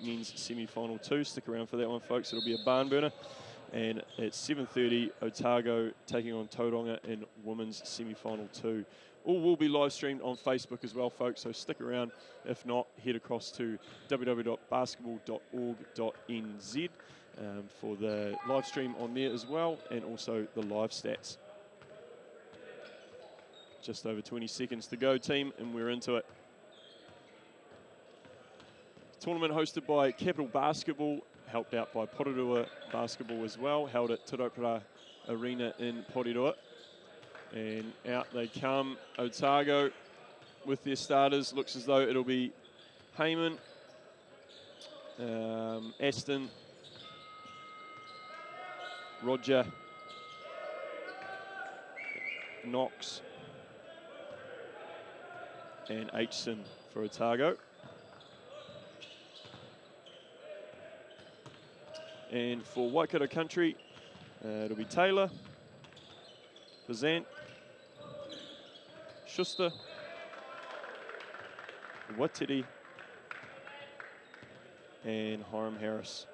men's semi-final 2. Stick around for that one, folks. It'll be a barn burner. And at 7:30, Otago taking on Tauranga in women's semi-final 2. All will be live streamed on Facebook as well, folks, so stick around. If not, head across to www.basketball.org.nz for the live stream on there as well, and also the live stats. Just over 20 seconds to go, team, and we're into it. Tournament hosted by Capital Basketball, helped out by Porirua Basketball as well, held at Te Raupara Arena in Porirua. And out they come, Otago with their starters. Looks as though it'll be Heyman, Aston, Roger, Knox, and Aitchison for Otago. And for Waikato Country, it'll be Taylor, Bazant, Schuster, Watiti, and Hiram Harris.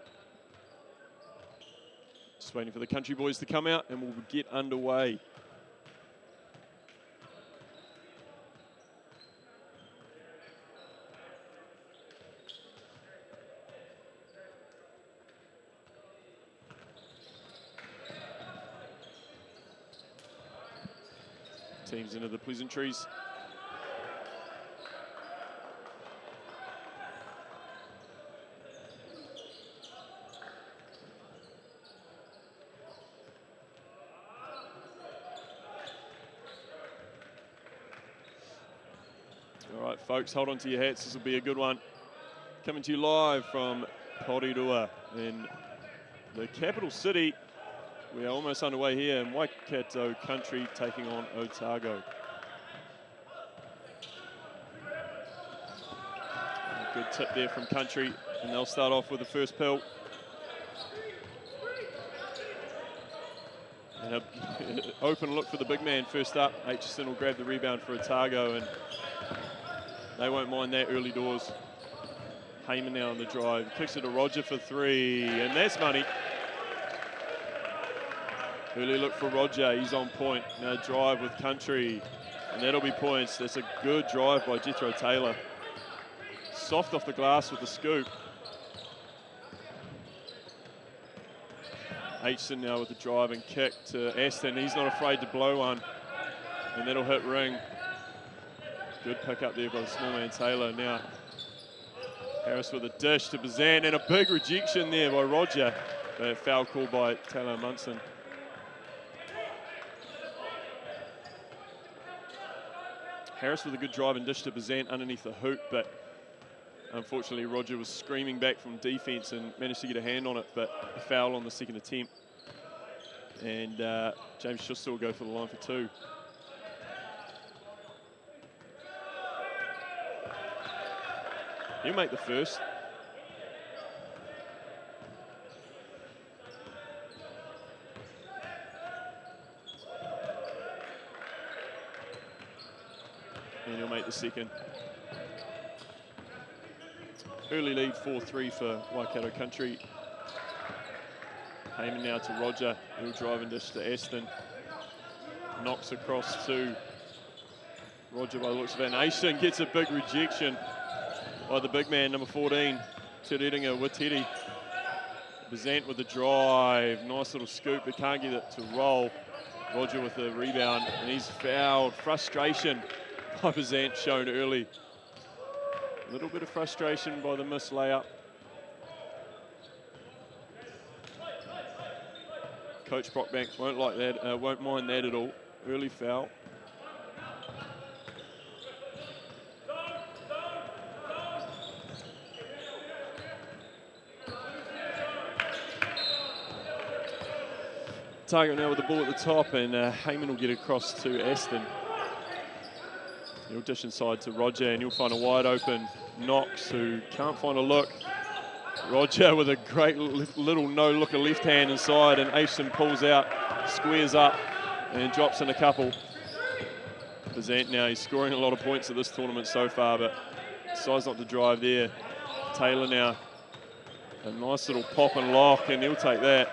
Just waiting for the country boys to come out and we'll get underway. Teams into the pleasantries. All right, folks, hold on to your hats. This will be a good one. Coming to you live from Porirua in the capital city. We are almost underway here in Waikato Country taking on Otago. Good tip there from Country, and they'll start off with the first pill. And an open look for the big man first up. Aitchison will grab the rebound for Otago, and they won't mind that early doors. Heyman now on the drive, kicks it to Roger for 3, and that's money. Early look for Roger, he's on point. Now drive with Country, and that'll be points. That's a good drive by Jethro Taylor. Soft off the glass with the scoop. Aitchison now with the drive and kick to Aston. He's not afraid to blow one, and that'll hit ring. Good pick up there by the small man Taylor. Now Harris with a dish to Bazan, and a big rejection there by Roger. Foul call by Taylor Munson. Harris with a good drive and dish to Bazant underneath the hoop, but unfortunately Roger was screaming back from defense and managed to get a hand on it, but a foul on the second attempt. And James Schuster will go for the line for 2. He'll make the first. And he'll make the second. Early lead 4-3 for Waikato Country. Heyman now to Roger. He'll drive and dish to Aston. Knocks across to Roger by the looks of it. And Aitchison gets a big rejection by the big man, number 14, Te Rerenga Watiti. Bazant with the drive. Nice little scoop, but can't get it to roll. Roger with the rebound, and he's fouled. Frustration by Bazant shown early. A little bit of frustration by the missed layup. Coach Brockbank won't like that, won't mind that at all. Early foul. Otago now with the ball at the top, and Heyman will get across to Aston. He'll dish inside to Roger, and he'll find a wide open Knox, who can't find a look. Roger with a great little no-looker left hand inside, and Aitchison pulls out, squares up, and drops in a couple. Bazant now, he's scoring a lot of points at this tournament so far, but decides not to drive there. Taylor now A nice little pop and lock, and he'll take that.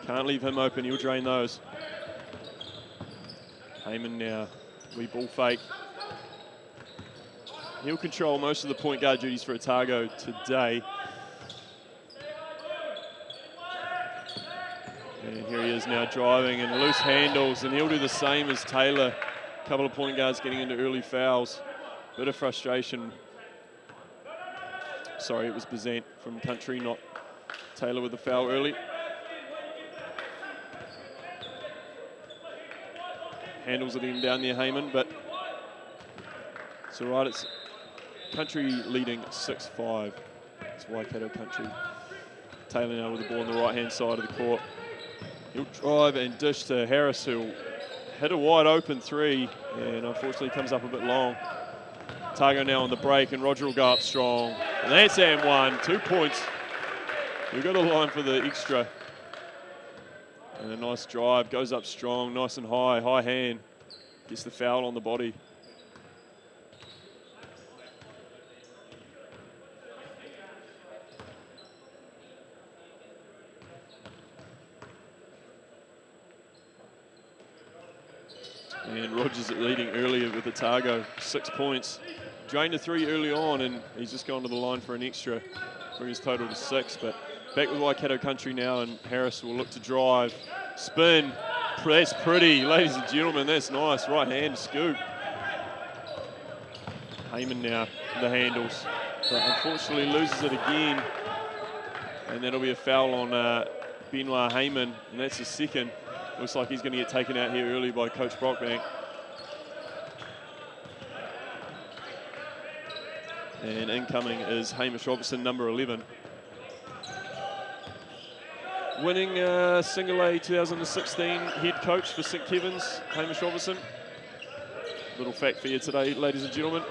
Can't leave him open, he'll drain those. Heyman now, wee ball fake. He'll control most of the point guard duties for Otago today. And here he is now driving and loose handles, and he'll do the same as Taylor. A couple of point guards getting into early fouls. Bit of frustration. Sorry, it was Bazant from Country, not Taylor with the foul early. Handles it in down near Heyman, but it's all right. It's Country leading 6-5. It's Waikato Country. Taylor now with the ball on the right-hand side of the court. He'll drive and dish to Harris, who'll hit a wide open three, and unfortunately comes up a bit long. Otago now on the break, and Roger will go up strong. And that's and one, 2 points. We've got a line for the extra. And a nice drive, goes up strong, nice and high, high hand. Gets the foul on the body. And Rogers leading earlier with Otago, 6 points. Drained a three early on, and he's just gone to the line for an extra, bring his total to 6. But back with Waikato Country now, and Harris will look to drive. Spin, that's pretty, ladies and gentlemen, that's nice. Right hand scoop. Heyman now, the handles, but unfortunately loses it again. And that'll be a foul on Benoit Heyman, and that's the second. Looks like he's going to get taken out here early by Coach Brockbank. And incoming is Hamish Robertson, number 11. Winning Single A 2016 head coach for St Kevin's, Hamish Robertson. Little fact for you today, ladies and gentlemen.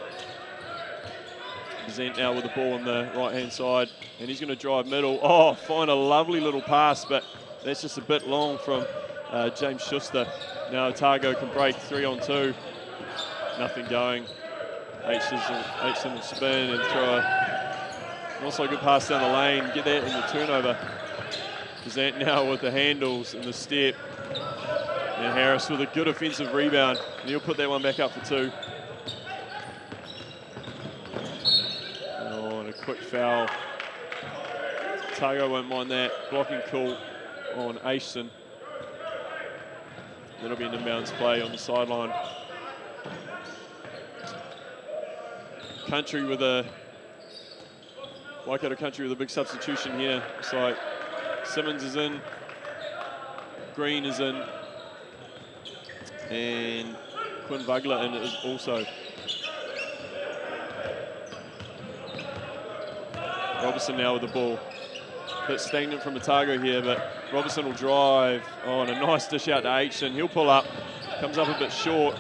Bazant now with the ball on the right-hand side, and he's going to drive middle. Oh, find a lovely little pass, but that's just a bit long from James Schuster. Now Otago can break 3-on-2. Nothing going. Aitchison will spin and throw a also good pass down the lane. Get that in the turnover. Bazant now with the handles and the step. And Harris with a good offensive rebound. And he'll put that one back up for 2. Oh, and a quick foul. Otago won't mind that. Blocking call on Aitchison. That'll be an inbounds play on the sideline. Country with a Waikato Country with a big substitution here. It's like Simmons is in, Green is in, and Quinn Vugler in is also. Robertson now with the ball. Bit stagnant from Otago here, but Robertson will drive. Oh, and a nice dish out to Aitchison. He'll pull up, comes up a bit short,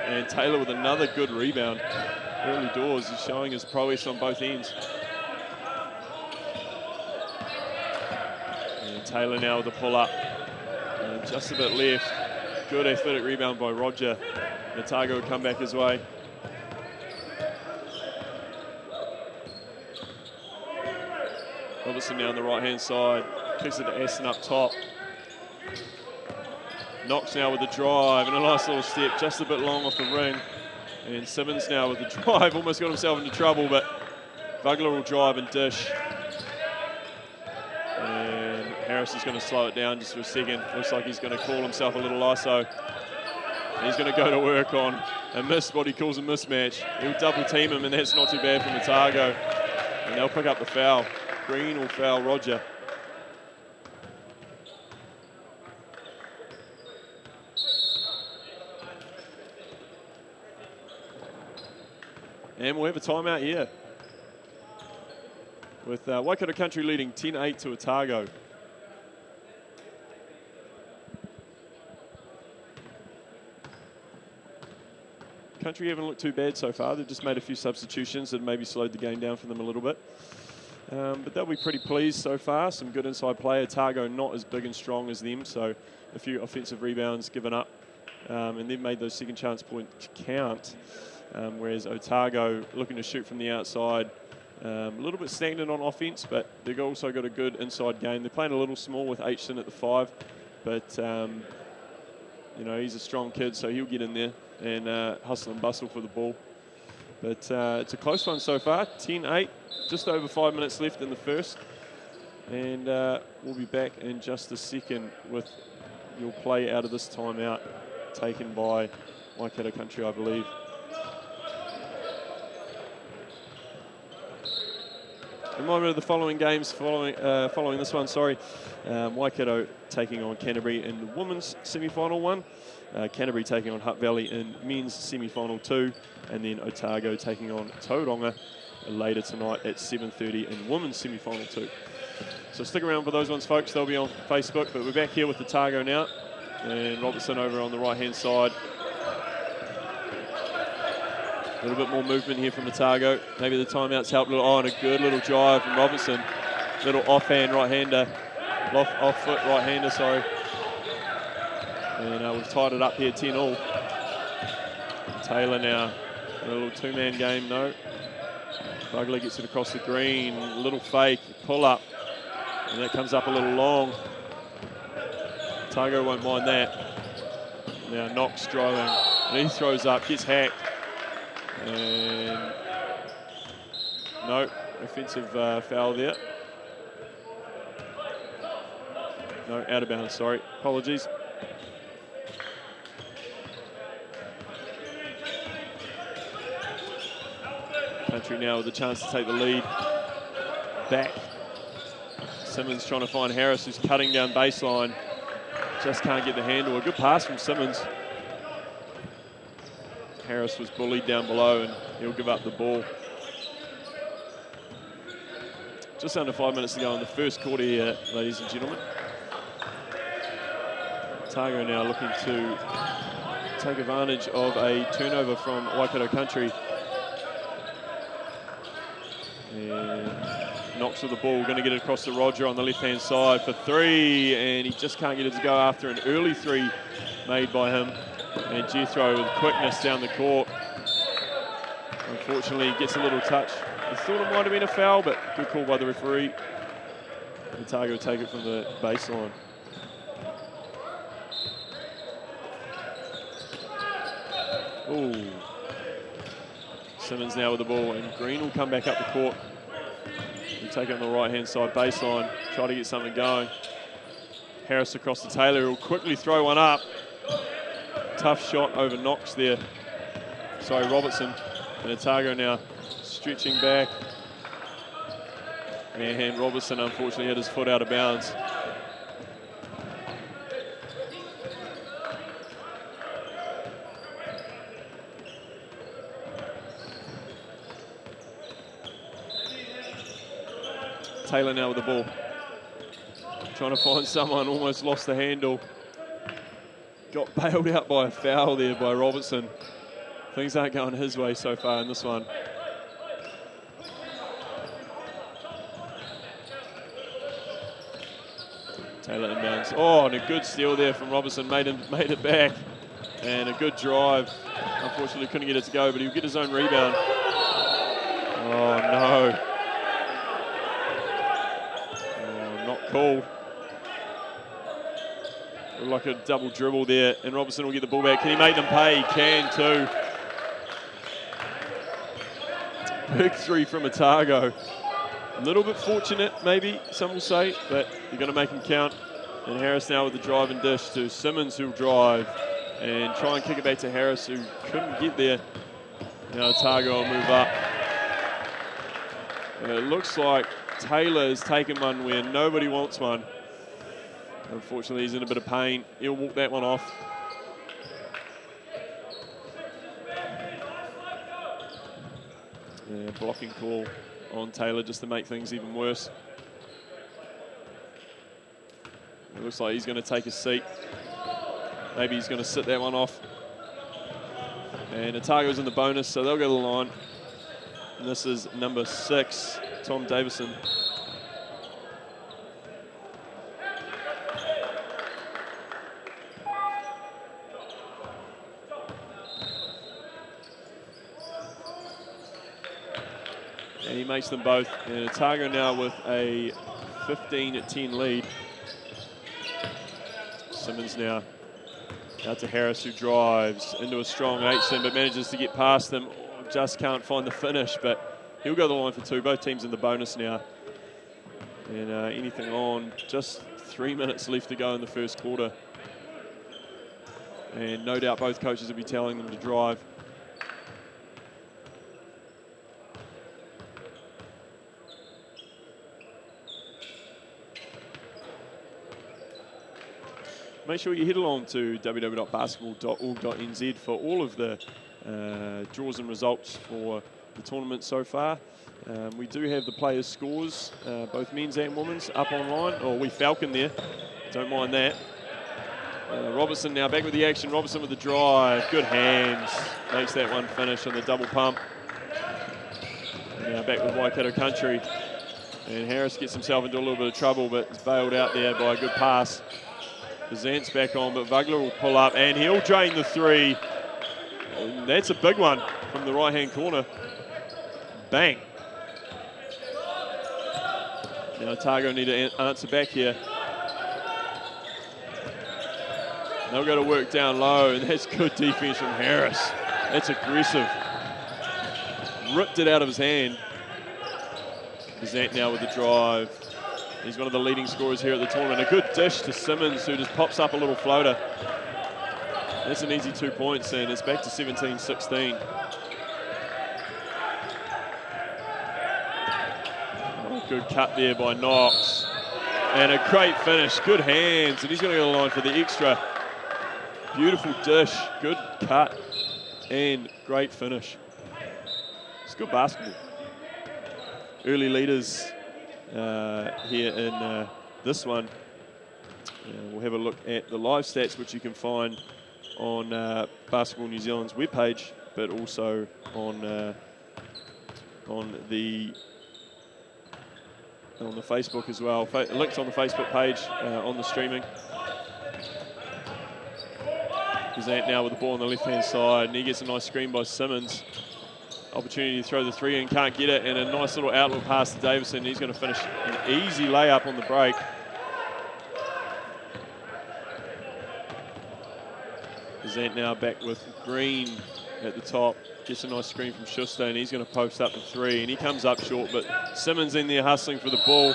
and Taylor with another good rebound. Early doors, he's showing his prowess on both ends. And Taylor now with the pull up. And just a bit left. Good athletic rebound by Roger. Otago will come back his way. Robertson now on the right-hand side. Kicks it to Aston up top. Knox now with the drive and a nice little step, just a bit long off the ring. And Simmons now with the drive, almost got himself into trouble, but Vugler will drive and dish. And Harris is going to slow it down just for a second. Looks like he's going to call himself a little ISO. And he's going to go to work on a miss, what he calls a mismatch. He'll double team him, and that's not too bad from Otago. And they'll pick up the foul. Green will foul Roger. And we'll have a timeout here with Waikato Country leading 10-8 to Otago. Country haven't looked too bad so far. They've just made a few substitutions that maybe slowed the game down for them a little bit. But they'll be pretty pleased so far. Some good inside play. Otago not as big and strong as them, so a few offensive rebounds given up. And they've made those second chance points count. Whereas Otago looking to shoot from the outside, A little bit stagnant on offense, but they've also got a good inside game. They're playing a little small with Aitchison at the 5, but you know, he's a strong kid, so he'll get in there and hustle and bustle for the ball. But it's a close one so far, 10-8, just over 5 minutes left in the first. And we'll be back in just a second with your play out of this timeout taken by Waikato Country, I believe. Reminder of the following games following this one, Waikato taking on Canterbury in the women's semi-final 1. Canterbury taking on Hutt Valley in men's semi-final 2. And then Otago taking on Tauranga later tonight at 7:30 in women's semi-final 2. So stick around for those ones, folks. They'll be on Facebook. But we're back here with Otago now. And Robertson over on the right-hand side. A little bit more movement here from Otago. Maybe the timeouts helped a little. Oh, and a good little drive from Robertson. Little offhand right-hander. Off-foot right-hander, sorry. And we've tied it up here, 10-all. Taylor now. A little two-man game, no. Bugler gets it across the green. A little fake, pull-up. And that comes up a little long. Otago won't mind that. Now Knox driving. And he throws up, gets hacked. And no, offensive foul there. No, out of bounds, sorry. Apologies. Country now with a chance to take the lead back. Simmons trying to find Harris, who's cutting down baseline. Just can't get the handle. A good pass from Simmons. Harris was bullied down below and he'll give up the ball. Just under 5 minutes to go in the first quarter here, ladies and gentlemen. Otago now looking to take advantage of a turnover from Waikato Country. And Knox with the ball, going to get it across to Roger on the left-hand side for 3, and he just can't get it to go after an early 3 made by him. And Jethro with quickness down the court. Unfortunately, he gets a little touch. I thought it might have been a foul, but good call by the referee. Otago will take it from the baseline. Ooh. Simmons now with the ball, and Green will come back up the court. He'll take it on the right-hand side baseline, try to get something going. Harris across to Taylor, who'll quickly throw one up. Tough shot over Knox there. Sorry, Robertson. And Otago now stretching back. And Robertson unfortunately had his foot out of bounds. Taylor now with the ball. Trying to find someone, almost lost the handle. Got bailed out by a foul there by Robertson. Things aren't going his way so far in this one. Taylor inbounds. Oh, and a good steal there from Robertson. Made it back. And a good drive. Unfortunately, couldn't get it to go, but he'll get his own rebound. Oh, no. Oh, not called. Like a double dribble there, and Robertson will get the ball back. Can he make them pay? He can too. Big 3 from Otago. A little bit fortunate, maybe, some will say, but you're going to make him count. And Harris now with the drive and dish to Simmons, who'll drive and try and kick it back to Harris, who couldn't get there. Now Otago will move up. And it looks like Taylor has taken one where nobody wants one. Unfortunately, he's in a bit of pain. He'll walk that one off. Yeah, blocking call on Taylor just to make things even worse. It looks like he's going to take a seat. Maybe he's going to sit that one off. And Otago's in the bonus, so they'll go to the line. And this is number 6, Tom Davison. makes them both. And Otago now with a 15-10 lead. Simmons now out to Harris, who drives into a strong Aitchison, but manages to get past them. Just can't find the finish, but he'll go the line for 2. Both teams in the bonus now. And anything on, just 3 minutes left to go in the first quarter. And no doubt both coaches will be telling them to drive. Make sure you head along to www.basketball.org.nz for all of the draws and results for the tournament so far. We do have the players' scores, both men's and women's, up online. Oh, we Falcon there. Don't mind that. Robertson now back with the action. Robertson with the drive. Good hands. Makes that one finish on the double pump. And now back with Waikato Country. And Harris gets himself into a little bit of trouble, but is bailed out there by a good pass. Bazant's back on, but Vugler will pull up, and he'll drain the 3. And that's a big one from the right-hand corner. Bang. Now Otago need to answer back here. They'll go to work down low, and that's good defense from Harris. That's aggressive. Ripped it out of his hand. Bazant now with the drive. He's one of the leading scorers here at the tournament. A good dish to Simmons, who just pops up a little floater. That's an easy 2 points, and it's back to 17-16. Oh, good cut there by Knox. And a great finish. Good hands, and he's going to go to the line for the extra. Beautiful dish, good cut, and great finish. It's good basketball. Early leaders here in this one. We'll have a look at the live stats, which you can find on Basketball New Zealand's webpage, but also on the Facebook as well. Links on the Facebook page on the streaming. Bazant now with the ball on the left-hand side, and he gets a nice screen by Simmons. Opportunity to throw the 3 in, can't get it, and a nice little outlet pass to Davison. He's going to finish an easy layup on the break. Bazant now back with Green at the top. Gets a nice screen from Schuster, and he's going to post up the 3, and he comes up short, but Simmons in there hustling for the ball.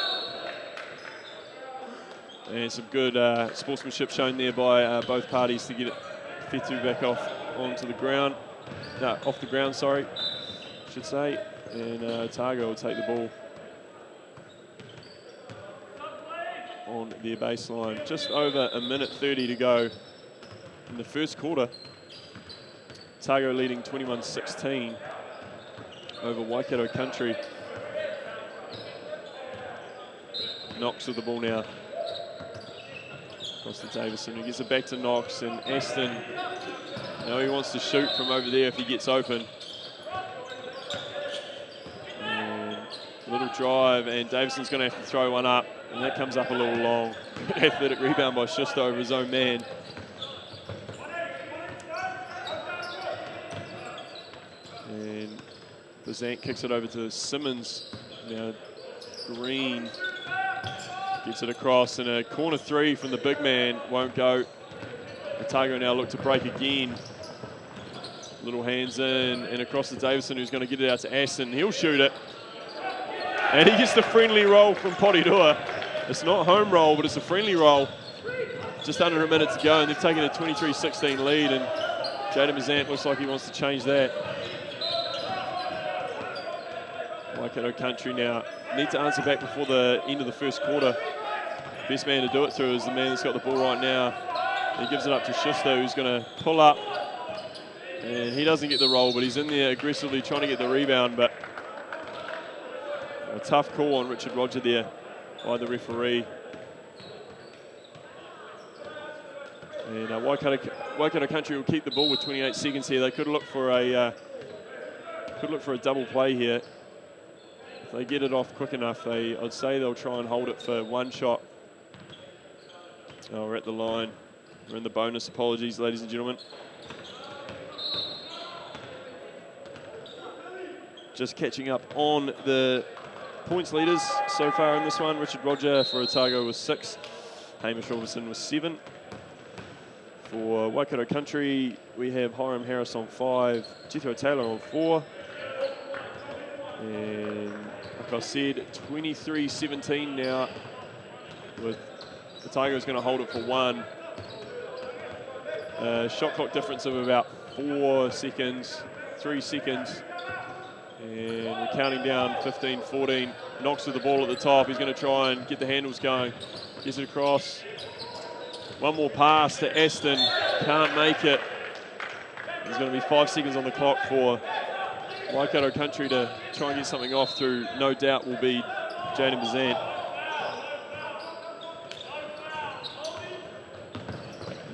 And some good sportsmanship shown there by both parties to get it Fetu back onto the ground. No, off the ground, sorry, I should say. And Otago will take the ball on their baseline. Just over a minute 30 to go in the first quarter. Otago leading 21-16 over Waikato Country. Knox with the ball now. Across to Davison, who gets it back to Knox, and Aston, now he wants to shoot from over there if he gets open. And little drive, and Davison's going to have to throw one up, and that comes up a little long. Athletic rebound by Schuster over his own man. And Bazant kicks it over to Simmons. Now Green gets it across, and a corner 3 from the big man won't go. Otago now look to break again. Little hands in, and across to Davison, who's going to get it out to Aston. He'll shoot it. And he gets the friendly roll from Porirua. It's not home roll, but it's a friendly roll. Just under a minute to go, and they've taken a 23-16 lead, and Jaden Bazant looks like he wants to change that. Waikato Country now need to answer back before the end of the first quarter. Best man to do it through is the man that's got the ball right now. He gives it up to Schuster, who's going to pull up. And he doesn't get the roll, but he's in there aggressively trying to get the rebound. But a tough call on Richard Roger there by the referee. And Waikato Country will keep the ball with 28 seconds here. They could look for a double play here. If they get it off quick enough, I'd say they'll try and hold it for one shot. Oh, we're at the line. We're in the bonus. Apologies, ladies and gentlemen. just catching up on the points leaders so far in this one. Richard Roger for Otago was 6. Hamish Robertson was 7. For Waikato Country, we have Hiram Harris on 5, Jethro Taylor on 4. And like I said, 23-17 now, with Otago's going to hold it for 1. Shot clock difference of about 4 seconds, 3 seconds. And we're counting down 15, 14. Knox with the ball at the top. He's going to try and get the handles going. Gets it across. One more pass to Aston. Can't make it. There's going to be 5 seconds on the clock for Waikato Country to try and get something off through, no doubt, will be Jaden Bazant.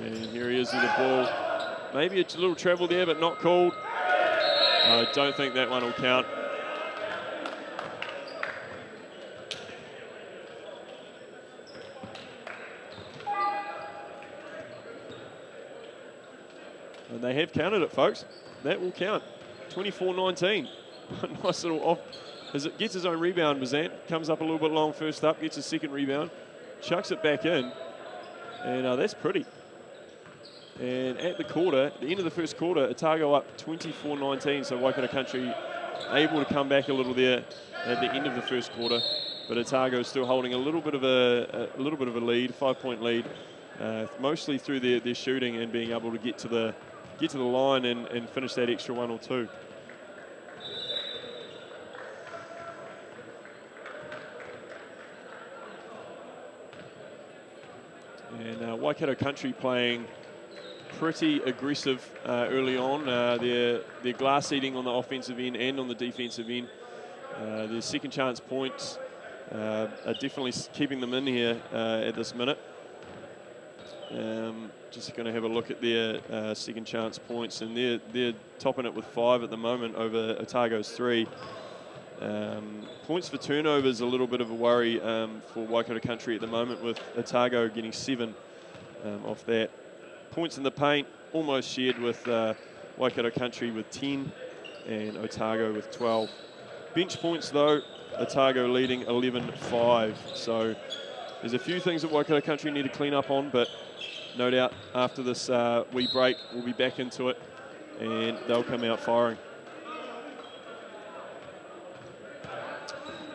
And here he is with the ball. Maybe a little travel there, but not called. I don't think that one will count. And they have counted it, folks. That will count. 24-19. Nice little off. As it gets his own rebound, Bazant comes up a little bit long first up, gets his second rebound, chucks it back in, and that's pretty. And at the quarter, the end of the first quarter, Otago up 24-19, so Waikato Country able to come back a little there at the end of the first quarter, but Otago is still holding a little bit of a lead, 5-point lead, mostly through their shooting and being able to get to the line and finish that extra 1 or 2. And Waikato Country playing pretty aggressive early on. They're glass eating on the offensive end and on the defensive end. Their second chance points are definitely keeping them in here at this minute. Just going to have a look at their second chance points, and they're topping it with 5 at the moment over Otago's 3. Points for turnovers a little bit of a worry for Waikato Country at the moment, with Otago getting 7 off that. Points in the paint almost shared with Waikato Country with 10 and Otago with 12. Bench points though, Otago leading 11-5. So there's a few things that Waikato Country need to clean up on, but no doubt after this wee break, we'll be back into it and they'll come out firing.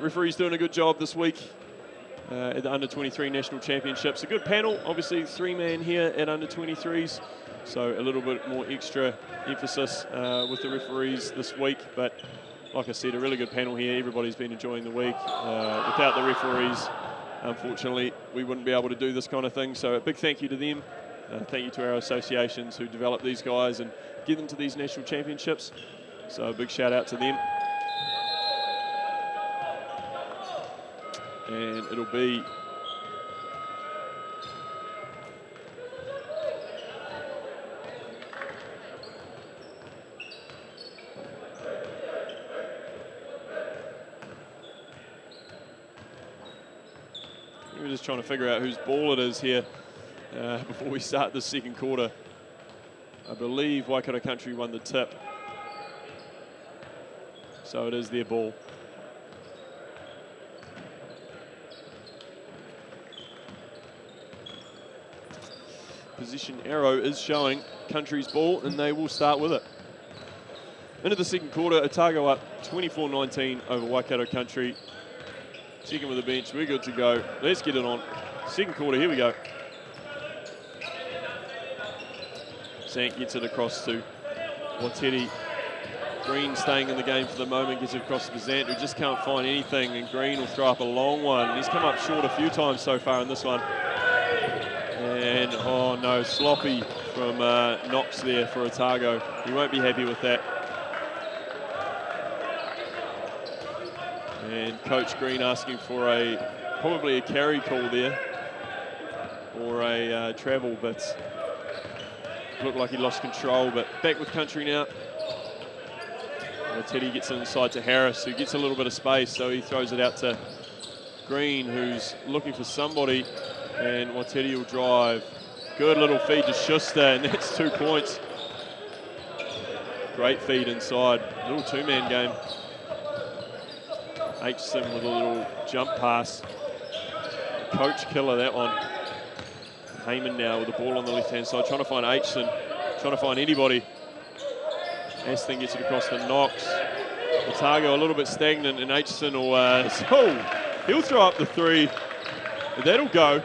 Referee's doing a good job this week at the Under-23 National Championships. A good panel, obviously 3-man here at Under-23s, so a little bit more extra emphasis with the referees this week, but like I said, a really good panel here. Everybody's been enjoying the week. Without the referees, unfortunately, we wouldn't be able to do this kind of thing, so a big thank you to them. Thank you to our associations who develop these guys and get them to these national championships, so a big shout out to them. And it'll be we're just trying to figure out whose ball it is here before we start the second quarter. I believe Waikato Country won the tip, so it is their ball. Position arrow is showing Country's ball, and they will start with it. Into the second quarter, Otago up 24-19 over Waikato Country. Second with the bench, we're good to go. Let's get it on. Second quarter, here we go. Sant gets it across to Wateri. Green staying in the game for the moment, gets it across to Bazant, who just can't find anything, and Green will throw up a long one. He's come up short a few times so far in this one. And, oh no, sloppy from Knox there for Otago. He won't be happy with that. And Coach Green asking for probably a carry call there, or a travel, but looked like he lost control. But back with Country now. Teddy gets it inside to Harris, who gets a little bit of space, so he throws it out to Green, who's looking for somebody, and Wateri will drive. Good little feed to Schuster, and that's 2 points. Great feed inside. Little 2-man game. Aitchison with a little jump pass. Coach killer, that one. Heyman now with the ball on the left-hand side, trying to find Aitchison, trying to find anybody. Aston gets it across to Knox. Otago a little bit stagnant, and Aitchison will, he'll throw up the three. That'll go.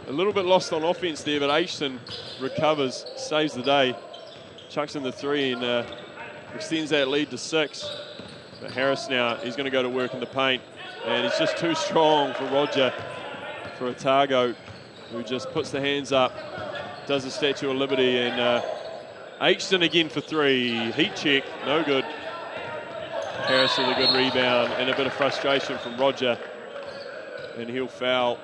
A little bit lost on offense there, but Aitchison recovers, saves the day. Chucks in the three and extends that lead to 6. But Harris now, he's going to go to work in the paint. And he's just too strong for Roger, for Otago, who just puts the hands up, does the Statue of Liberty, and Aitchison again for 3. Heat check, no good. Harris with a good rebound and a bit of frustration from Roger. And he'll foul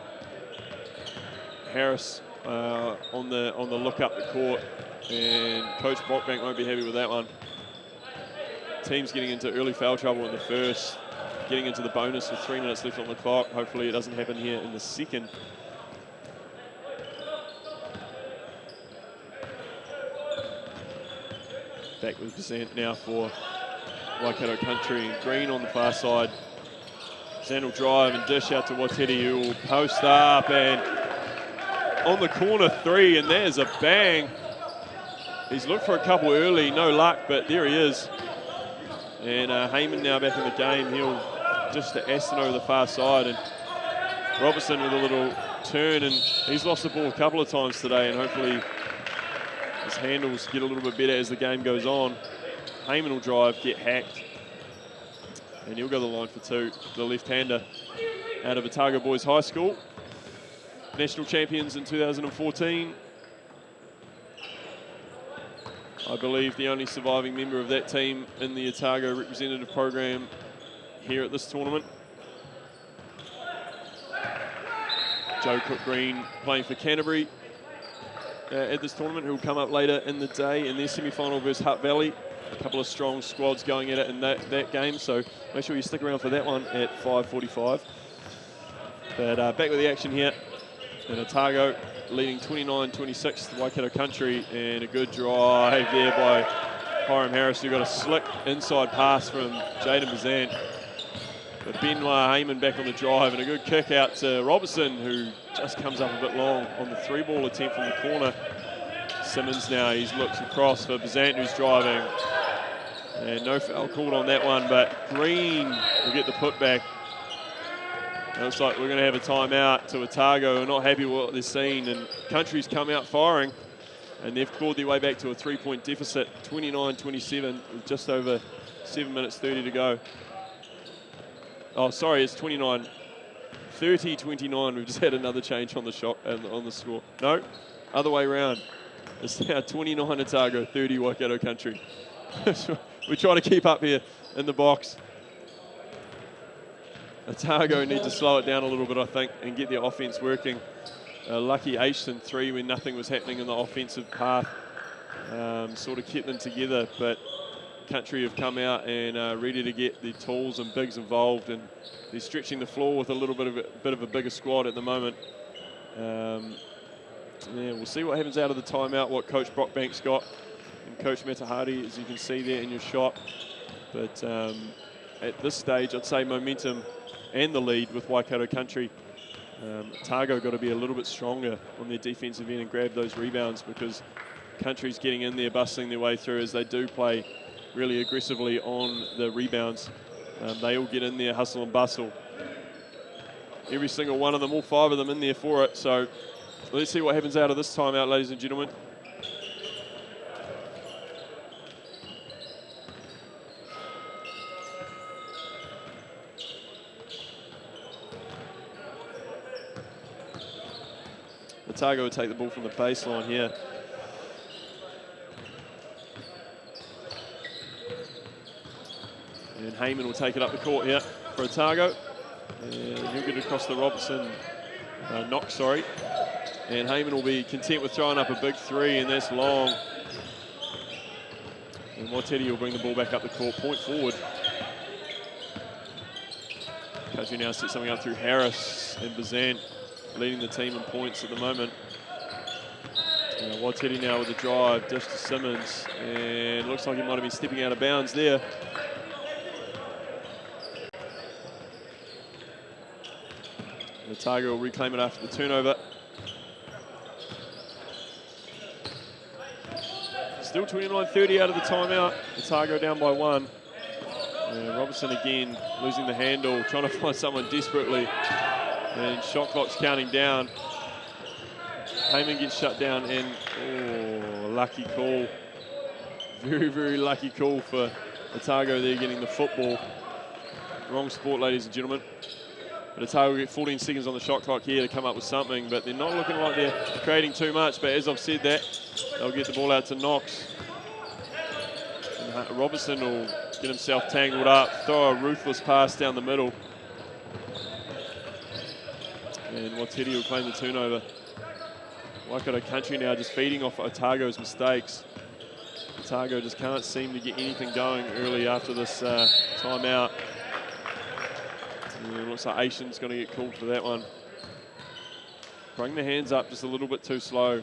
Harris on the look up the court. And Coach Brockbank won't be happy with that one. Team's getting into early foul trouble in the first, getting into the bonus with 3 minutes left on the clock. Hopefully it doesn't happen here in the second. Back with Bazant now for Waikato Country, and Green on the far side. Bazant will drive and dish out to Wateti, who will post up and on the corner 3, and there's a bang. He's looked for a couple early, no luck, but there he is. And Heyman now back in the game. He'll dish to Aston over the far side, and Robertson with a little turn, and he's lost the ball a couple of times today, and hopefully his handles get a little bit better as the game goes on. Heyman will drive, get hacked, and he'll go to the line for 2. The left-hander out of Otago Boys High School. National champions in 2014. I believe the only surviving member of that team in the Otago representative program here at this tournament. Joe Cook-Green playing for Canterbury at this tournament, who will come up later in the day in their semi-final versus Hutt Valley. A couple of strong squads going at it in that game, so make sure you stick around for that one at 5:45. But back with the action here. And Otago leading 29-26 to Waikato Country, and a good drive there by Hiram Harris, who got a slick inside pass from Jaden Bazant. But Benoit Heyman back on the drive, and a good kick out to Robertson, who just comes up a bit long on the 3-ball attempt from the corner. Simmons now, he looks across for Bazant, who's driving. And no foul called on that one, but Green will get the putback. It looks like we're going to have a timeout to Otago. We're not happy with what they're seeing, and Country's come out firing, and they've clawed their way back to a 3-point deficit, 29-27, with just over 7 minutes 30 to go. Oh, sorry, it's 29. 30-29. We've just had another change on the shot on the score. No, other way around. It's now 29 Otago, 30 Waikato Country. We're trying to keep up here in the box. Otago need to slow it down a little bit, I think, and get their offense working. Lucky Aitchison 3 when nothing was happening in the offensive path. Sort of kept them together, but Country have come out and ready to get the tools and bigs involved, and they're stretching the floor with a little bit of a bigger squad at the moment. Yeah, we'll see what happens out of the timeout, what Coach Brockbank's got, and Coach Matahari, as you can see there in your shot. But at this stage, I'd say momentum and the lead with Waikato Country. Otago got to be a little bit stronger on their defensive end and grab those rebounds, because Country's getting in there, bustling their way through, as they do play really aggressively on the rebounds. They all get in there, hustle and bustle. Every single one of them, all 5 of them in there for it. So let's see what happens out of this timeout, ladies and gentlemen. Otago will take the ball from the baseline here. And Heyman will take it up the court here for Otago. And he'll get it across the Robertson, Knox, sorry. And Heyman will be content with throwing up a big 3, and that's long. And Wateti will bring the ball back up the court, point forward. Country now sets something up through Harris and Bazant, leading the team in points at the moment. Wateti now with the drive, dish to Simmons, and looks like he might have been stepping out of bounds there. Otago will reclaim it after the turnover. Still 29-30 out of the timeout. Otago down by 1. Robertson again losing the handle, trying to find someone desperately. And shot clock's counting down. Heyman gets shut down and lucky call. Very, very lucky call for Otago there getting the football. Wrong sport, ladies and gentlemen. But Otago get 14 seconds on the shot clock here to come up with something, but they're not looking like they're creating too much. But as I've said that, they'll get the ball out to Knox. And Robertson will get himself tangled up, throw a ruthless pass down the middle. And Watiti will claim the turnover. Waikato Country now just feeding off Otago's mistakes. Otago just can't seem to get anything going early after this timeout. It looks like Asian's going to get called for that one. Bring the hands up just a little bit too slow.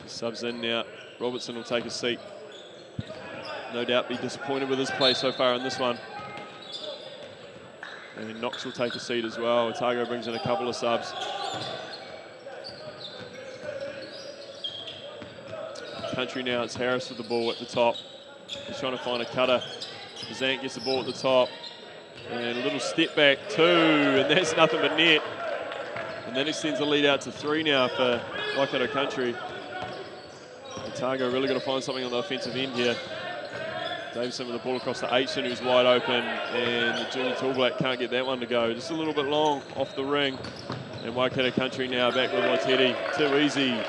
Subs in now. Robertson will take a seat. No doubt be disappointed with his play so far in this one. And Knox will take a seat as well. Otago brings in a couple of subs. Country now, it's Harris with the ball at the top. He's trying to find a cutter. Zant gets the ball at the top. And a little step back, 2, and that's nothing but net. And that extends the lead out to 3 now for Waikato Country. Otago really got to find something on the offensive end here. Davison with the ball across to Aitchen, who's wide open, and the junior Tall Black can't get that one to go. Just a little bit long off the ring. And Waikato Country now back with Watiti. Too easy.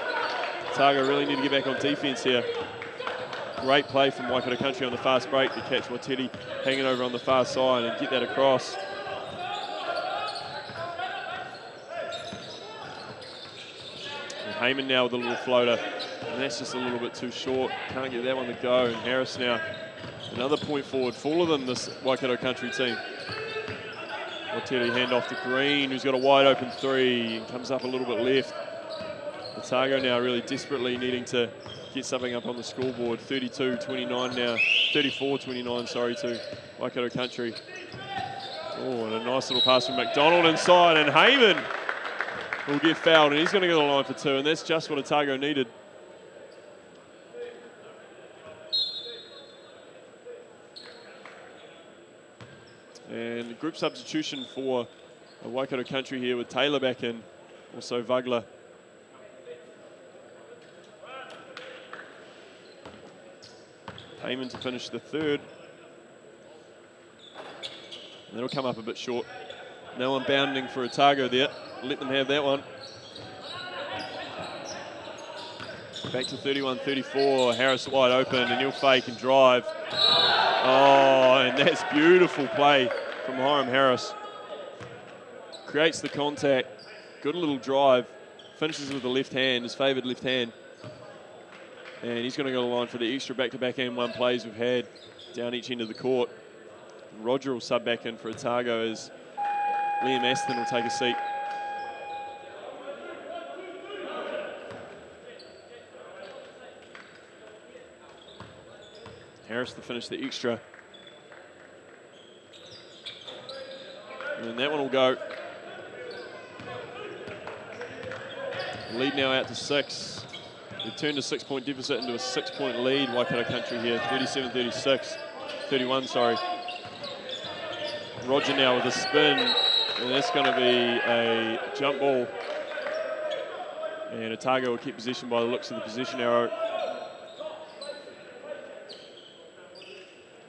Otago really need to get back on defense here. Great play from Waikato Country on the fast break to catch Watiti hanging over on the far side and get that across. And Heyman now with a little floater. And that's just a little bit too short. Can't get that one to go. And Harris now, another point forward for all of them, this Waikato Country team. Watiti hand off to Green, who's got a wide open 3 and comes up a little bit left. Otago now really desperately needing to get something up on the scoreboard. 32-29 now, 34-29, sorry, to Waikato Country. Oh, and a nice little pass from McDonald inside, and Heyman will get fouled, and he's going to go to the line for 2, and that's just what Otago needed. And group substitution for Waikato Country here with Taylor back in, also Vugler. Heyman to finish the 3rd. And that'll come up a bit short. No one bounding for Otago there. Let them have that one. Back to 31-34. Harris wide open, and he'll fake and drive. Oh, and that's beautiful play from Hiram Harris. Creates the contact. Good little drive. Finishes with the left hand, his favoured left hand. And he's going to go to the line for the extra back-to-back and 1 plays we've had down each end of the court. And Roger will sub back in for Otago as Liam Aston will take a seat. Harris to finish the extra. And that one will go. Lead now out to 6. They've turned a 6-point deficit into a 6-point lead, Waikato Country here, 37-36, 31, sorry. Roger now with a spin, and that's going to be a jump ball. And Otago will keep possession by the looks of the possession arrow.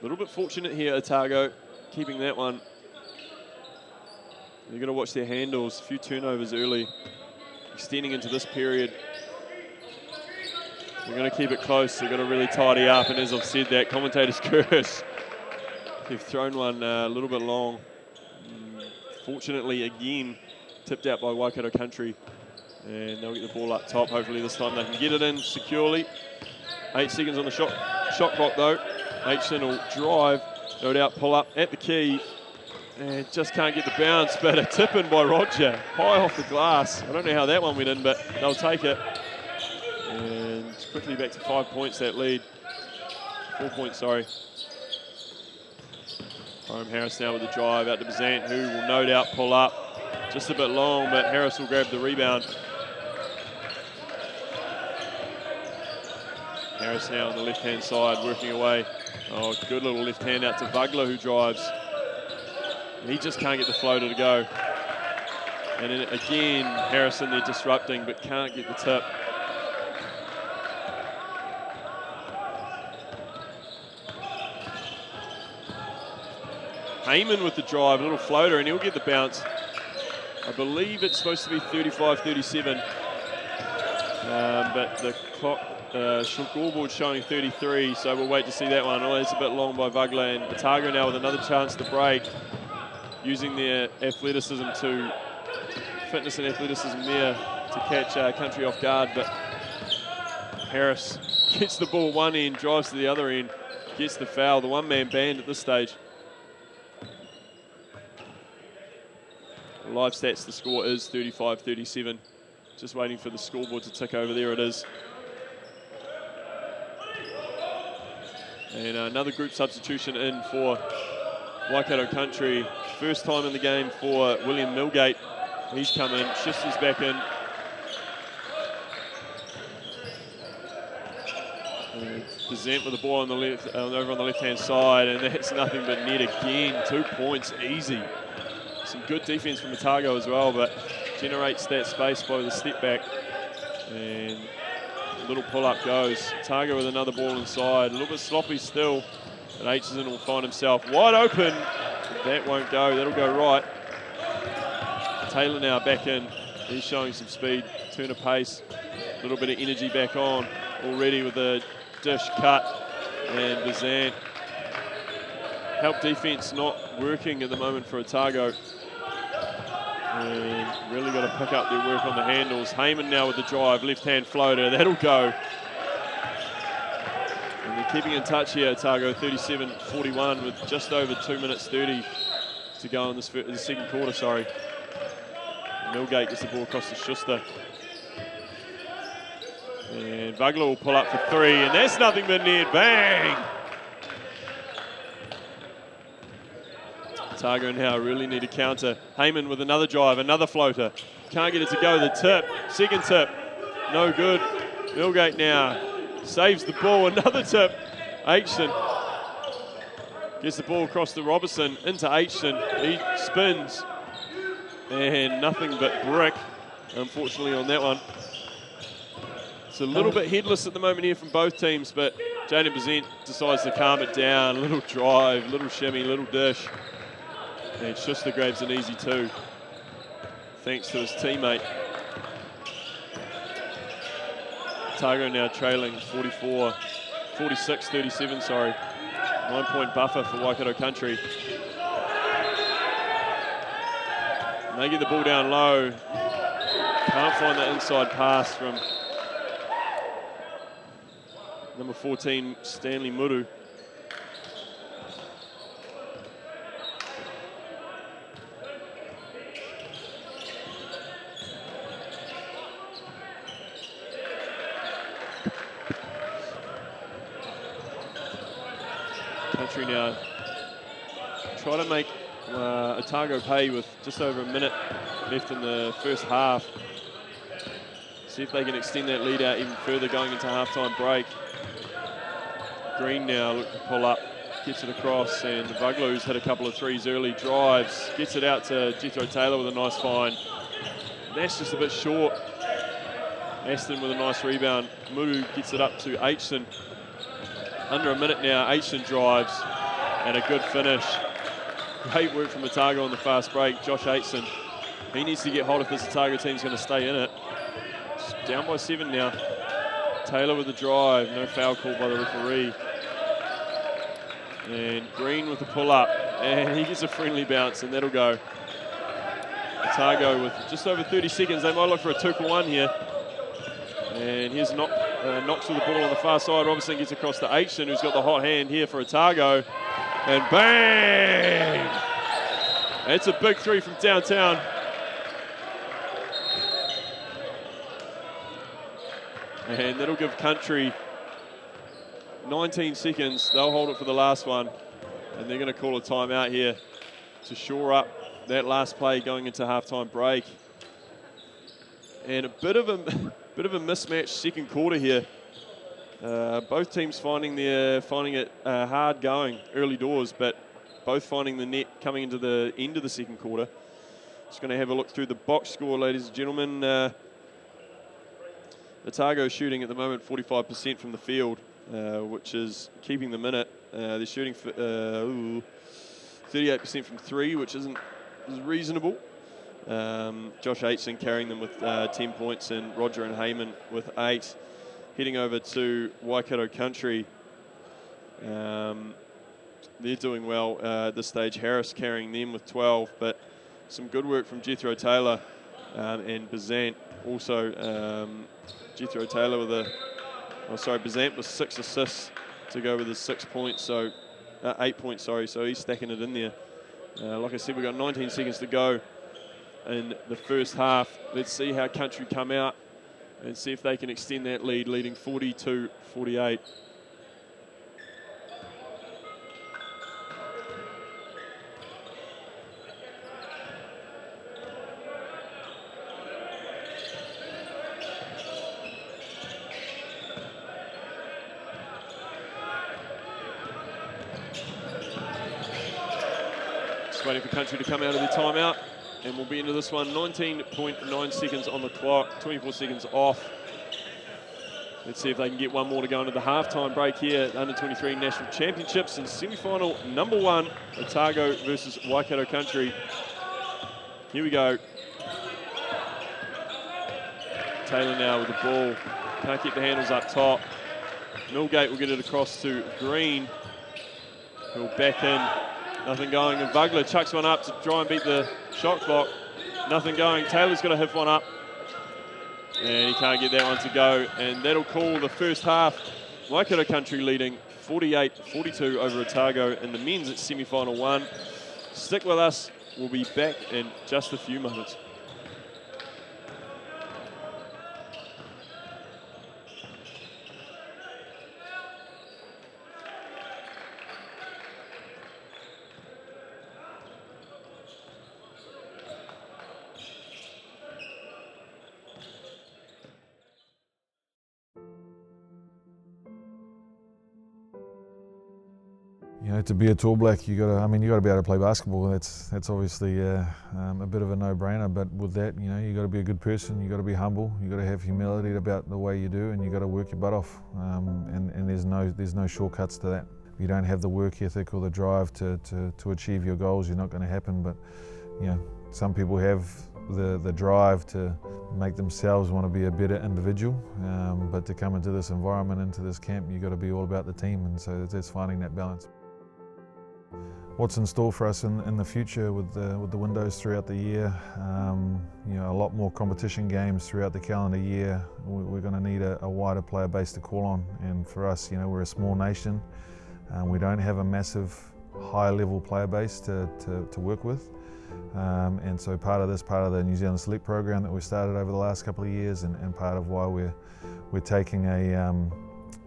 A little bit fortunate here, Otago, keeping that one. They've got to watch their handles, a few turnovers early, extending into this period. They're going to keep it close. They've got to really tidy up. And as I've said, that commentator's curse. They've thrown one a little bit long. Fortunately, again, tipped out by Waikato Country. And they'll get the ball up top. Hopefully this time they can get it in securely. 8 seconds on the shot clock, though. Aitchen will drive. No doubt pull up at the key. And just can't get the bounce. But a tip in by Roger. High off the glass. I don't know how that one went in, but they'll take it. And quickly back to 5 points, that lead. 4 points, sorry. Tyrone Harris now with the drive out to Bazant, who will no doubt pull up. Just a bit long, but Harris will grab the rebound. Harris now on the left-hand side, working away. Oh, good little left hand out to Vugler, who drives. He just can't get the floater to go. And then again, Harrison there disrupting, but can't get the tip. Heyman with the drive, a little floater, and he'll get the bounce. I believe it's supposed to be 35-37. But the clock, scoreboard showing 33, so we'll wait to see that one. Oh, it's a bit long by Vugler, and Otago now with another chance to break, using their athleticism to, fitness and athleticism there to catch Country off guard, but Harris gets the ball one end, drives to the other end, gets the foul, the one-man band at this stage. Live stats, the score is 35-37. Just waiting for the scoreboard to tick over. There it is. And another group substitution in for Waikato Country. First time in the game for William Milgate. He's come in. Schuster's back in. Bazant with the ball on the left, over on the left-hand side, and that's nothing but net again. 2 points, easy. Some good defense from Otago as well, but generates that space by the step back. And a little pull-up goes. Otago with another ball inside. A little bit sloppy still, but Aitchison will find himself wide open. That won't go. That'll go right. Taylor now back in. He's showing some speed, turn of pace, a little bit of energy back on already with a dish cut. And Bazant. Help defense not working at the moment for Otago. And really got to pick up their work on the handles. Heyman now with the drive, left-hand floater. That'll go. And they're keeping in touch here, Otago, 37-41 with just over 2 minutes 30 to go in the second quarter, sorry. Milgate gets the ball across to Schuster. And Vugler will pull up for three, and that's nothing but net. Bang! Otago now really need a counter. Heyman with another drive, another floater. Can't get it to go. The tip, second tip, no good. Milgate now saves the ball, another tip. Aitchison gets the ball across to Robertson, into Aitchison. He spins, and nothing but brick, unfortunately, on that one. It's a little bit headless at the moment here from both teams, but Jaden Bazant decides to calm it down. Little drive, little shimmy, little dish. And Schuster grabs an easy two, thanks to his teammate. Otago now trailing 46-37, sorry. 9-point buffer for Waikato Country. And they get the ball down low. Can't find that inside pass from number 14, Stanley Muru. Country now try to make Otago pay with just over a minute left in the first half. See if they can extend that lead out even further going into halftime break. Green now looking to pull up, gets it across, and Vugler, who's hit a couple of threes early, drives, gets it out to Jethro Taylor with a nice find. That's just a bit short. Aston with a nice rebound. Muru gets it up to Aitchison. Under a minute now, Aitchison drives, and a good finish. Great work from Otago on the fast break. Josh Aitchison, he needs to get hot if this Otago team's going to stay in it. It's down by 7 now. Taylor with the drive, no foul call by the referee. And Green with the pull-up, and he gets a friendly bounce, and that'll go. Otago with just over 30 seconds. They might look for a 2-for-1 here. And here's Knox with the ball on the far side. Robertson gets across to Aitchison, who's got the hot hand here for Otago. And bang! It's a big three from downtown. And that'll give Country 19 seconds. They'll hold it for the last one. and they're going to call a timeout here to shore up that last play going into halftime break. And a bit of a mismatched second quarter here. Both teams finding it hard going early doors, but both finding the net coming into the end of the second quarter. Just going to have a look through the box score, ladies and gentlemen. Otago shooting at the moment 45% from the field, which is keeping them in it. They're shooting 38% from three, which is reasonable. Josh Aitson carrying them with 10 points, and Roger and Heyman with 8. Heading over to Waikato Country. They're doing well at this stage. Harris carrying them with 12, but some good work from Jethro Taylor and Bazant. Also, Jethro Taylor with Bazant with 6 assists to go with his 6 points, 8 points, so he's stacking it in there. Like I said, we've got 19 seconds to go in the first half. Let's see how Country come out and see if they can extend that lead, leading 42-48. Just waiting for Country to come out of the timeout. And we'll be into this one. 19.9 seconds on the clock, 24 seconds off. Let's see if they can get one more to go into the halftime break here at the Under-23 National Championships in semi-final number 1, Otago versus Waikato Country. Here we go. Taylor now with the ball. Can't get the handles up top. Millgate will get it across to Green. He'll back in. Nothing going, and Vugler chucks one up to try and beat the shot clock. Nothing going. Taylor's got to hit one up, and he can't get that one to go, and that'll call the first half. Waikato Country leading 48-42 over Otago in the men's at semi-final 1. Stick with us. We'll be back in just a few moments. You know, to be a Tall Black, you got to be able to play basketball. That's obviously a bit of a no-brainer. But with that, you know, you got to be a good person. You got to be humble. You got to have humility about the way you do, and you got to work your butt off. And there's no shortcuts to that. If you don't have the work ethic or the drive to achieve your goals, you're not going to happen. But you know, some people have the drive to make themselves want to be a better individual. But to come into this environment, into this camp, you got to be all about the team, and so it's finding that balance. What's in store for us in the future with the windows throughout the year? You know, a lot more competition games throughout the calendar year. We're going to need a wider player base to call on, and for us, you know, we're a small nation. We don't have a massive high-level player base to work with, and so part of the New Zealand Select program that we started over the last couple of years, and part of why we're taking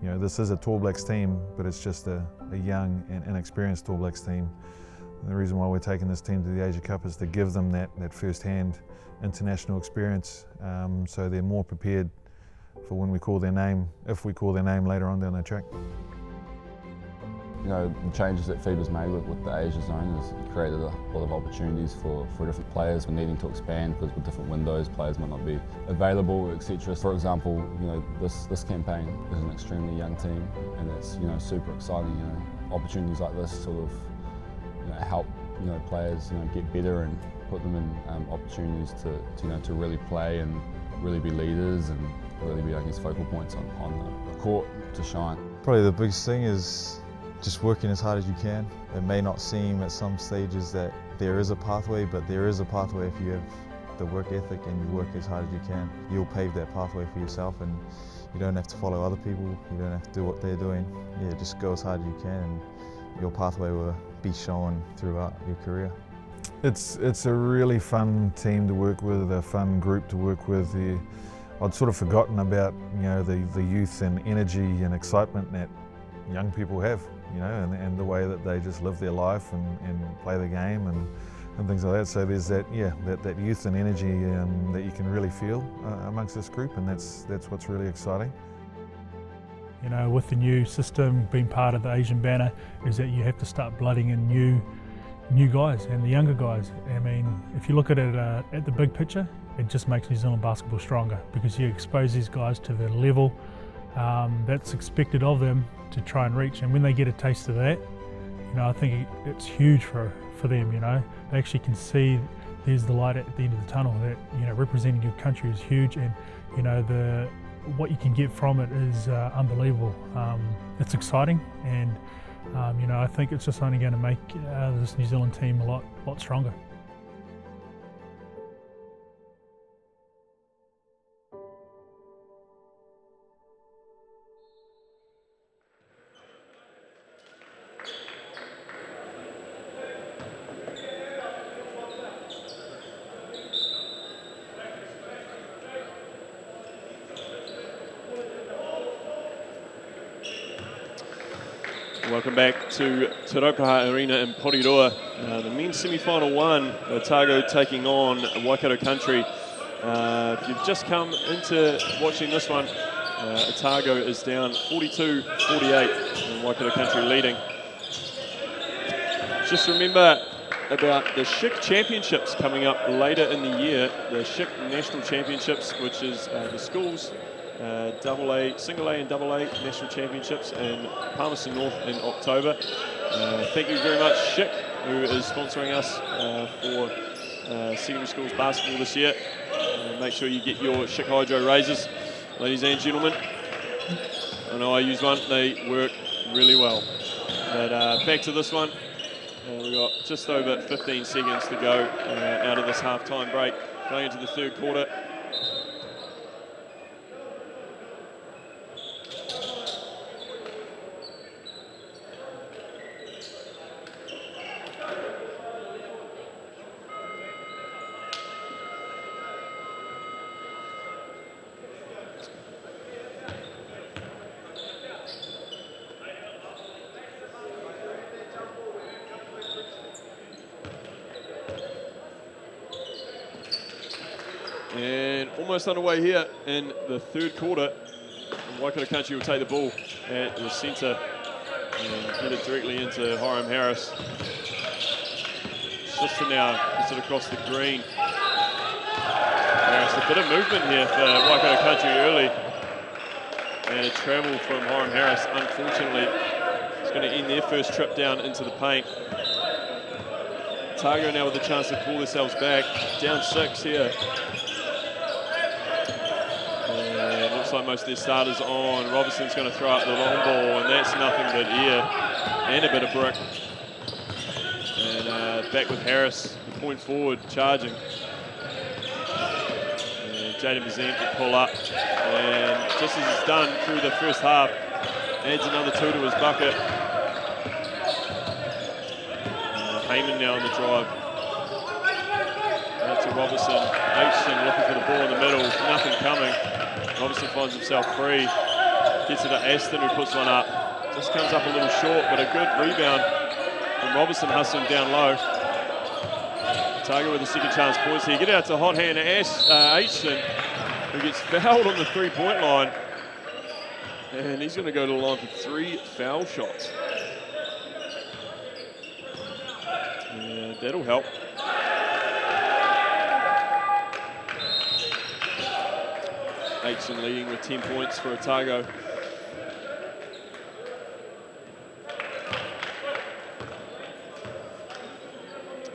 you know, this is a Tall Blacks team, but it's just a young and inexperienced Tall Blacks team. And the reason why we're taking this team to the Asia Cup is to give them that first-hand international experience, so they're more prepared for when we call their name, if we call their name later on down the track. You know, the changes that FIBA's made with the Asia zone has created a lot of opportunities for different players. We're needing to expand because with different windows, players might not be available, etc. For example, you know, this campaign is an extremely young team, and it's, you know, super exciting. You know, opportunities like this sort of, you know, help, you know, players, you know, get better and put them in opportunities to really play and really be leaders and really be, I guess, focal points on the court to shine. Probably the biggest thing is just working as hard as you can. It may not seem at some stages that there is a pathway, but there is a pathway if you have the work ethic and you work as hard as you can. You'll pave that pathway for yourself, and you don't have to follow other people. You don't have to do what they're doing. Yeah, just go as hard as you can, and your pathway will be shown throughout your career. It's a really fun team to work with, a fun group to work with. I'd sort of forgotten about, you know, the youth and energy and excitement that young people have. you know, and the way that they just live their life and play the game and things like that. So there's that, yeah, that youth and energy that you can really feel amongst this group, and that's what's really exciting. You know, with the new system, being part of the Asian banner, is that you have to start blooding in new guys and the younger guys. I mean, if you look at it at the big picture, it just makes New Zealand basketball stronger, because you expose these guys to the level that's expected of them to try and reach. And when they get a taste of that, you know, I think it's huge for them. You know, they actually can see there's the light at the end of the tunnel. That, you know, representing your country is huge, and you know, what you can get from it is unbelievable. It's exciting, and you know, I think it's just only going to make this New Zealand team a lot stronger. Welcome back to Te Raukaha Arena in Porirua. The men's semi-final one, Otago taking on Waikato country. If you've just come into watching this one, Otago is down 42-48 and Waikato country leading. Just remember about the SHIC Championships coming up later in the year. The SHIC National Championships, which is the schools AA, Single A and AA National Championships in Palmerston North in October. Thank you very much, SHIC, who is sponsoring us for secondary schools basketball this year. Make sure you get your SHIC Hydro razors, ladies and gentlemen. I know I use one, they work really well. But back to this one. We've got just over 15 seconds to go out of this half-time break, going into the third quarter. And almost underway here in the third quarter. And Waikato country will take the ball at the centre and get it directly into Hiram Harris. Sister now gets it across the green. Harris, a bit of movement here for Waikato country early. And a travel from Hiram Harris, unfortunately, is going to end their first trip down into the paint. Otago now with a chance to pull themselves back. Down 6 here. Looks like most of their starters on. Robertson's going to throw up the long ball, and that's nothing but air and a bit of brick. And back with Harris, the point forward, charging. And Jaden Bazant to pull up. And just as he's done through the first half, adds another 2 to his bucket. Heyman now on the drive. Out to Robertson. Aitchison looking for the ball in the middle. Nothing coming. Robertson finds himself free. Gets it to Aston, who puts one up. Just comes up a little short, but a good rebound from Robertson, hustling down low. Otago with a second chance points here. Get out to hot hand Aitchison, who gets fouled on the three-point line. And he's going to go to the line for 3 foul shots. And that'll help. Aitchison leading with 10 points for Otago.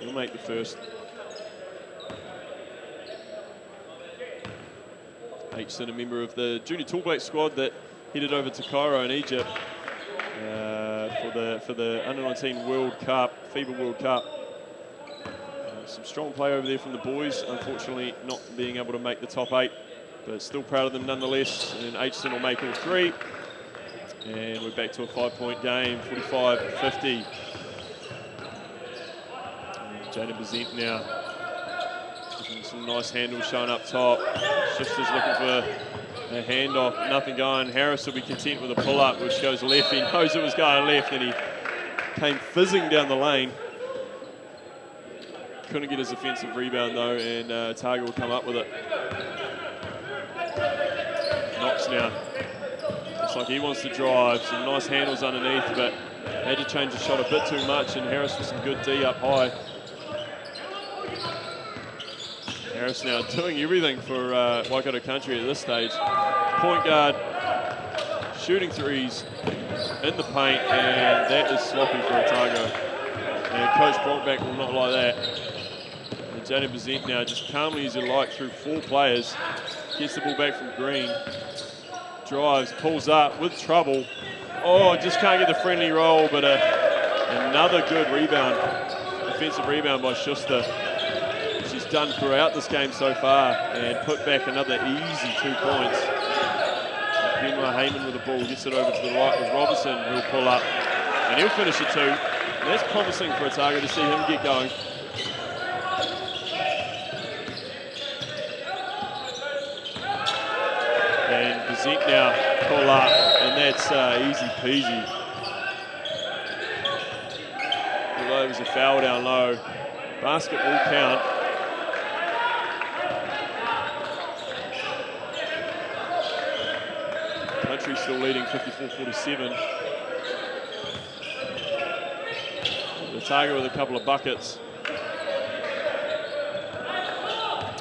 He'll make the first. Aitchison, a member of the junior Tall Black squad that headed over to Cairo in Egypt for the Under-19 World Cup, FIBA World Cup. Some strong play over there from the boys, unfortunately not being able to make the top 8. But still proud of them nonetheless, and Aitchison will make all 3. And we're back to a 5-point game, 45-50. Jaden Bazant now. Some nice handles showing up top. Sisters looking for A handoff, nothing going. Harris will be content with a pull-up, which goes left. He knows it was going left, and he came fizzing down the lane. Couldn't get his offensive rebound, though, and Otago will come up with it. Knox now. Looks like he wants to drive. Some nice handles underneath, but had to change the shot a bit too much, and Harris with some good D up high. Harris now doing everything for Waikato Country at this stage. Point guard, shooting threes in the paint, and that is sloppy for Otago. And Coach Brockback will not like that. And Jaden Bazent now just calmly as he like through 4 players. Gets the ball back from Green. Drives, pulls up with trouble. Oh, just can't get the friendly roll, but another good rebound. Defensive rebound by Schuster. She's done throughout this game so far, and put back another easy 2 points. Benwa Heyman with the ball, gets it over to the right with Robertson, who'll pull up, and he'll finish it too. And that's promising for Otago to see him get going. And Bazent now pull up, and that's easy peasy. Although it was a foul down low. Basket will count. Country still leading 54-47. Otago with a couple of buckets.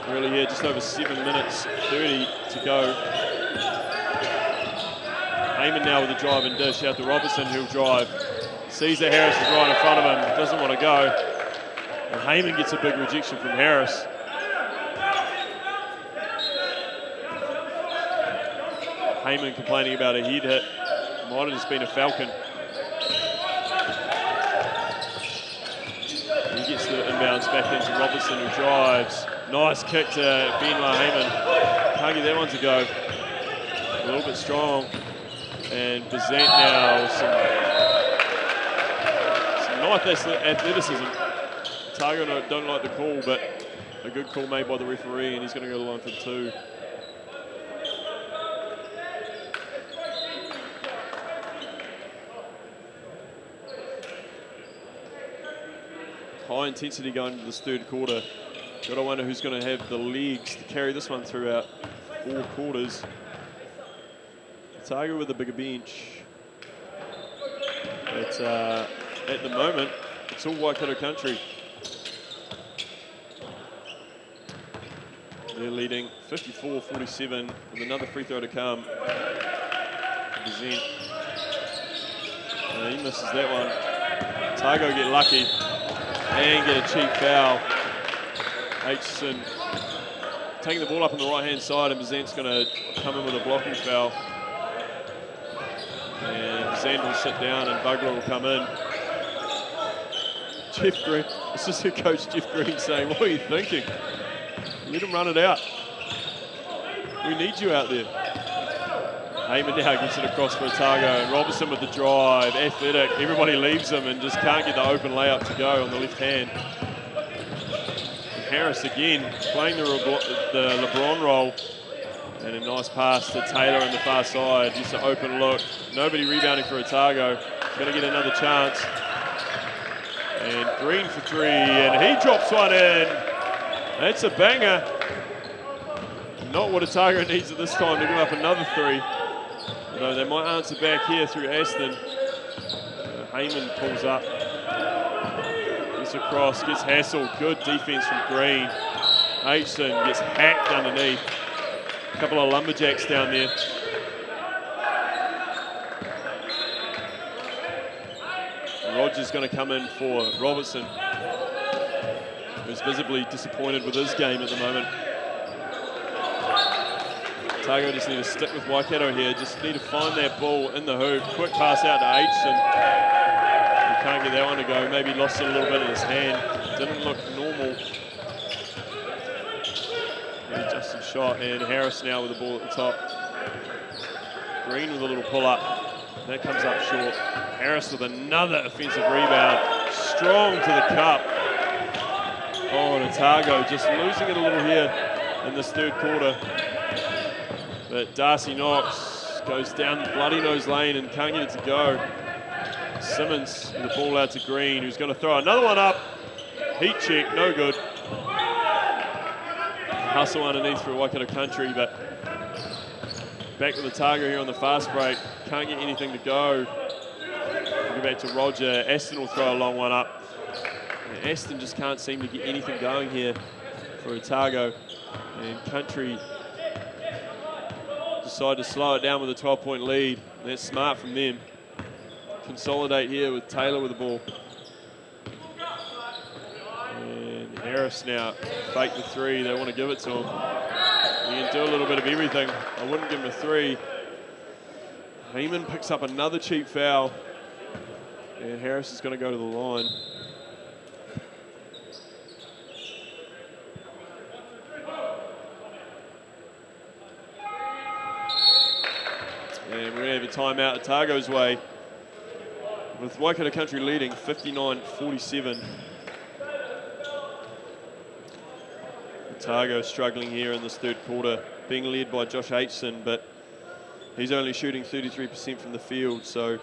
Really here, just over 7 minutes, 30 to go. Heyman now with a drive and dish out to Robertson, who'll drive. Sees that Harris is right in front of him, doesn't want to go. And Heyman gets a big rejection from Harris. Heyman complaining about a head hit. Might have just been a Falcon. He gets the inbounds back into Robertson, who drives. Nice kick to Benwa Heyman. Can't get that one to go. A little bit strong. And Bazent now, some nice athleticism. Otago don't like the call, but a good call made by the referee, and he's going to go to the line for 2. High intensity going into this 3rd quarter. Got to wonder who's going to have the legs to carry this one throughout 4 quarters. Otago with a bigger bench. But at the moment, it's all Waikato Country. They're leading 54-47 with another free throw to come. Bazent. He misses that one. Otago get lucky and get a cheap foul. Aitchison taking the ball up on the right-hand side, and Bazent's going to come in with a blocking foul. And Bazent will sit down, and Bugler will come in. Jeff Green, assistant coach Jeff Green saying, "What are you thinking? Let him run it out. We need you out there." Heyman now gets it across for Otago, and Robertson with the drive, athletic. Everybody leaves him and just can't get the open layup to go on the left hand. And Harris again playing the LeBron role, and a nice pass to Taylor on the far side. Just an open look. Nobody rebounding for Otago. Going to get another chance. And Green for 3, and he drops one in. That's a banger. Not what Otago needs at this time to give up another 3. Although they might answer back here through Aston. Heyman pulls up. Gets across, gets hassled. Good defense from Green. Aitchison gets hacked underneath. A couple of lumberjacks down there. Rogers going to come in for Robertson, who's visibly disappointed with his game at the moment. Otago just need to stick with Waikato here. Just need to find that ball in the hoop. Quick pass out to Aitchison. He can't get that one to go. Maybe lost it a little bit in his hand. Didn't look normal. And just a shot. And Harris now with the ball at the top. Green with a little pull up. That comes up short. Harris with another offensive rebound. Strong to the cup. Oh, and Otago just losing it a little here in this 3rd quarter. But Darcy Knox goes down the bloody nose lane and can't get it to go. Simmons with the ball out to Green, who's going to throw another one up. Heat check, no good. Hustle underneath for Waikato Country, but back with Otago here on the fast break. Can't get anything to go. Go back to Roger. Aston will throw a long one up. And Aston just can't seem to get anything going here for Otago. And Country decide to slow it down with a 12-point lead. And that's smart from them. Consolidate here with Taylor with the ball. And Harris now fake the three. They want to give it to him. He can do a little bit of everything. I wouldn't give him a three. Heyman picks up another cheap foul. And Harris is going to go to the line. And we're going to have a timeout Otago's way, with Waikato Country leading 59-47. Otago struggling here in this third quarter, being led by Josh Aitchison, but he's only shooting 33% from the field. So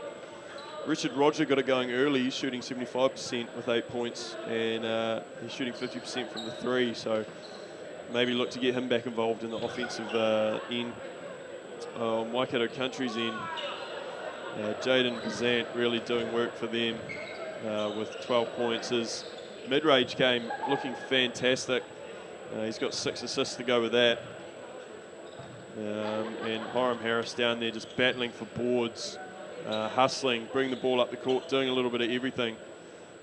Richard Roger got it going early. He's shooting 75% with 8 points, and he's shooting 50% from the three. So maybe look to get him back involved in the offensive end. Waikato Country's end. Jaden Kazant really doing work for them with 12 points. His mid-range game looking fantastic. He's got 6 assists to go with that. And Hiram Harris down there just battling for boards, hustling, bring the ball up the court, doing a little bit of everything.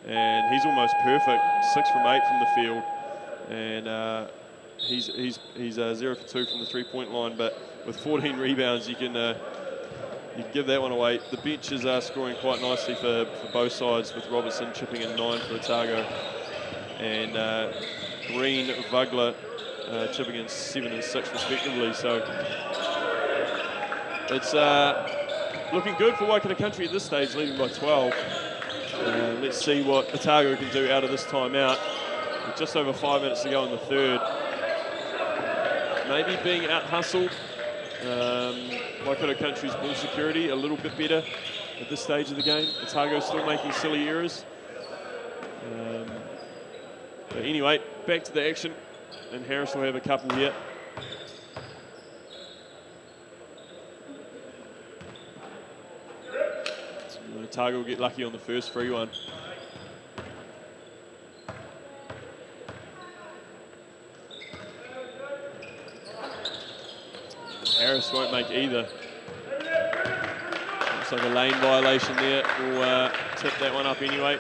And he's almost perfect, 6 from 8 from the field. And he's 0 for 2 from the three-point line, but with 14 rebounds, you can give that one away. The bench is scoring quite nicely for both sides, with Robertson chipping in 9 for Otago, and Green, Vugler chipping in 7 and 6 respectively. So it's looking good for Waikato Country at this stage, leading by 12. Let's see what Otago can do out of this timeout. With just over 5 minutes to go in the third. Maybe being out-hustled. Waikato Country's ball security a little bit better at this stage of the game. Otago still making silly errors. But anyway, back to the action, and Harris will have a couple here. Otago will get lucky on the first free one. Harris won't make either. Looks like a lane violation there. We'll tip that one up anyway.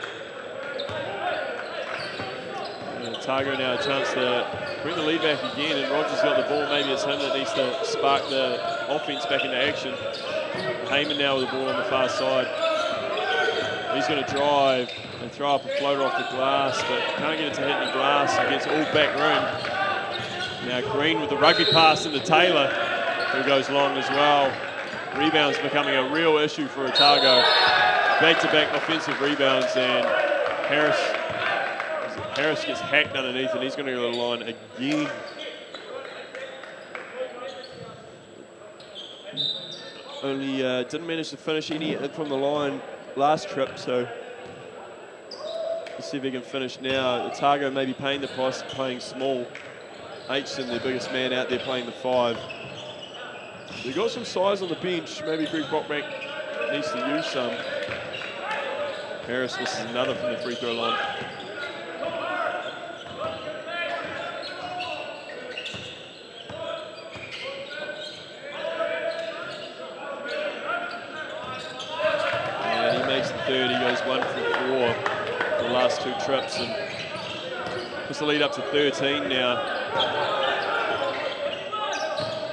And Otago now a chance to bring the lead back again, and Rogers got the ball. Maybe it's him that needs to spark the offense back into action. Heyman now with the ball on the far side. He's going to drive and throw up a floater off the glass, but can't get it to hit any glass. He gets all back rim. Now Green with the rugby pass into Taylor, who goes long as well. Rebounds becoming a real issue for Otago. Back-to-back offensive rebounds, and Harris gets hacked underneath, and he's going to go to the line again. Only didn't manage to finish any from the line last trip, so let's see if he can finish now. Otago may be paying the price of playing small. Aitchison, their biggest man out there, playing the 5. They've got some size on the bench. Maybe Greg Brockbank needs to use some. Harris misses another from the free throw line. And he makes the third. He goes 1 for 4 the last 2 trips, and puts the lead up to 13 now.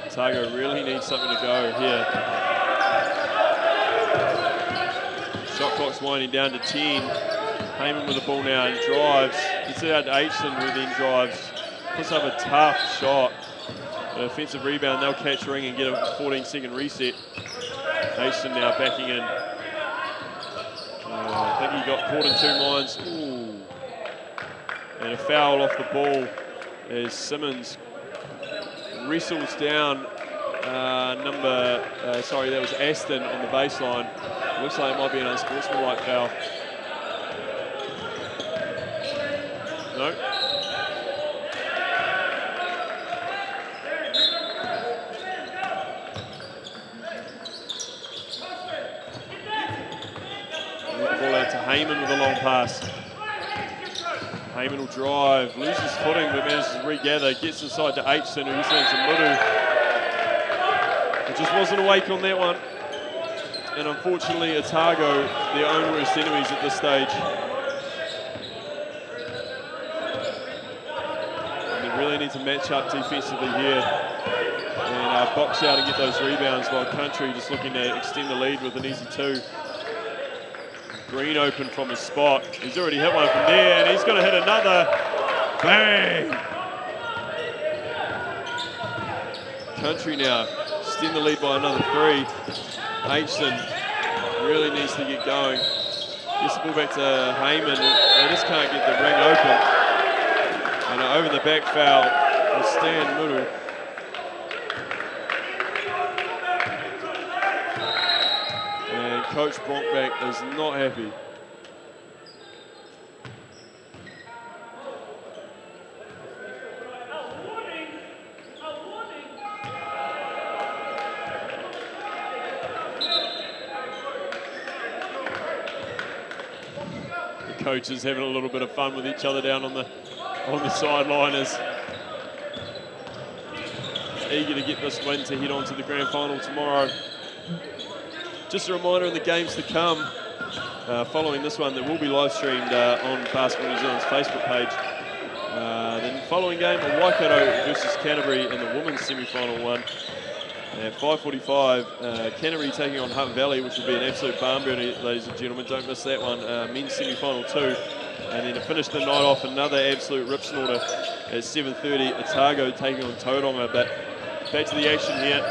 Otago really needs something to go here. Shot clock's winding down to 10. Heyman with the ball now and drives. Gets it out to Aitchison, who then drives. Puts up a tough shot. An offensive rebound, they'll catch ring and get a 14-second reset. Aitchison now backing in. I think he got caught in 2 minds. Ooh. And a foul off the ball as Simmons wrestles down That was Aston on the baseline. Looks like it might be an unsportsmanlike foul. No. Ball out to Heyman with a long pass. Heyman will drive, loses footing, but manages to regather, gets inside to Aitchison, who gets into Muru. It just wasn't awake on that one. And unfortunately, Otago, their own worst enemies at this stage. And they really need to match up defensively here and box out and get those rebounds, while Country just looking to extend the lead with an easy 2. Green open from his spot. He's already hit one from there, and he's going to hit another. Bang! Country now extend the lead by another 3. Aitchison really needs to get going. Gets the ball back to Heyman. They just can't get the ring open. And over the back foul will Stan Muru. And Coach Bronkback is not happy. Coaches having a little bit of fun with each other down on the sideline, as eager to get this win to head on to the grand final tomorrow. Just a reminder in the games to come, following this one, that will be live streamed on Basketball New Zealand's Facebook page. The following game, Waikato versus Canterbury in the women's semi-final one. At 5:45, Canterbury taking on Hutt Valley, which will be an absolute barn burner, ladies and gentlemen. Don't miss that one. Men's semi-final 2. And then to finish the night off, another absolute rip snorter at 7:30, Otago taking on Tauranga. But back to the action here.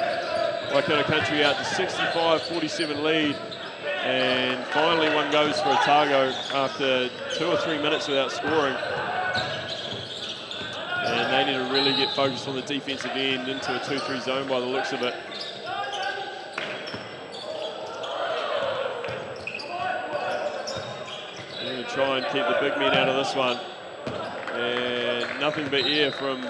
Waikato Country out to 65-47 lead. And finally one goes for Otago after 2 or 3 minutes without scoring. And they need to really get focused on the defensive end into a 2-3 zone by the looks of it. They're going to try and keep the big men out of this one. And nothing but air from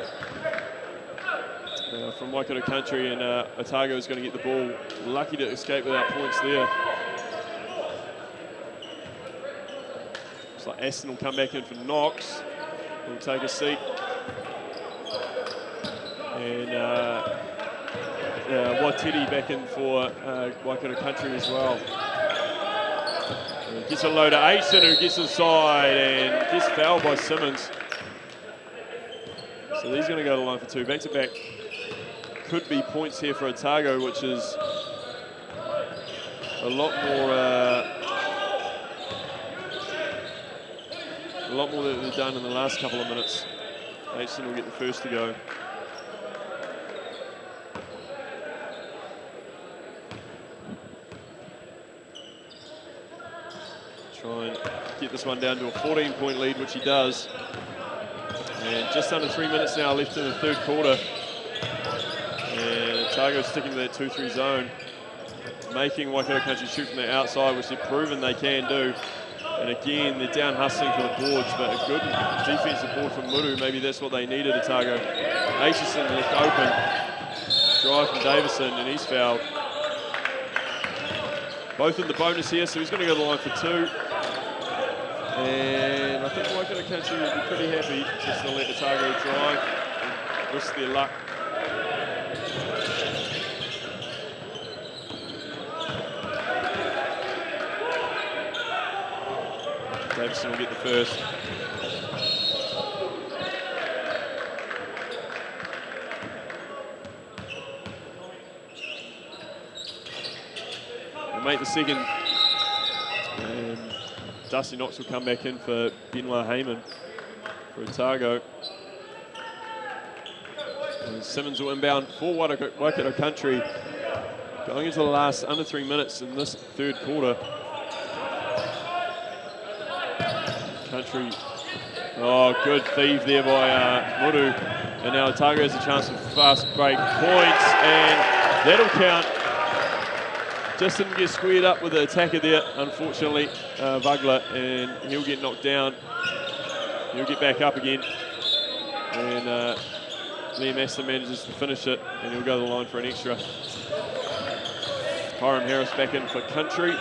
Waikato Country, and Otago is going to get the ball. Lucky to escape without points there. Looks like Aston will come back in for Knox. He'll take a seat. And Watiti back in for Waikato Country as well. And gets a low to Aitchison, who gets inside and gets fouled by Simmons. So he's going to go to the line for 2. Back to back. Could be points here for Otago, which is a lot more that they've done in the last couple of minutes. Aitchison will get the first to go. Try and get this one down to a 14-point lead, which he does. And just under 3 minutes now left in the third quarter. And Otago sticking to that 2-3 zone, making Waikato Country shoot from the outside, which they've proven they can do. And again, they're down hustling for the boards, but a good defensive board from Muru. Maybe that's what they needed, Otago. Aitchison left open. Drive from Davison, and he's fouled. Both in the bonus here, so he's going to go to the line for 2. And I think Waikato Country will be pretty happy just to let Otago drive and risk their luck. Davison will get the first. We'll make the second. And Dusty Knox will come back in for Benoit Heyman for Otago. And Simmons will inbound for Waikato Country. Going into the last under 3 minutes in this third quarter. Country, oh, good thieve there by Muru. And now Otago has a chance for fast break points, and That'll count. Just didn't get squared up with the attacker there, unfortunately, Vugler, and he'll get knocked down. He'll get back up again. And Liam Aston manages to finish it, and he'll go to the line for an extra. Hiram Harris back in for Country.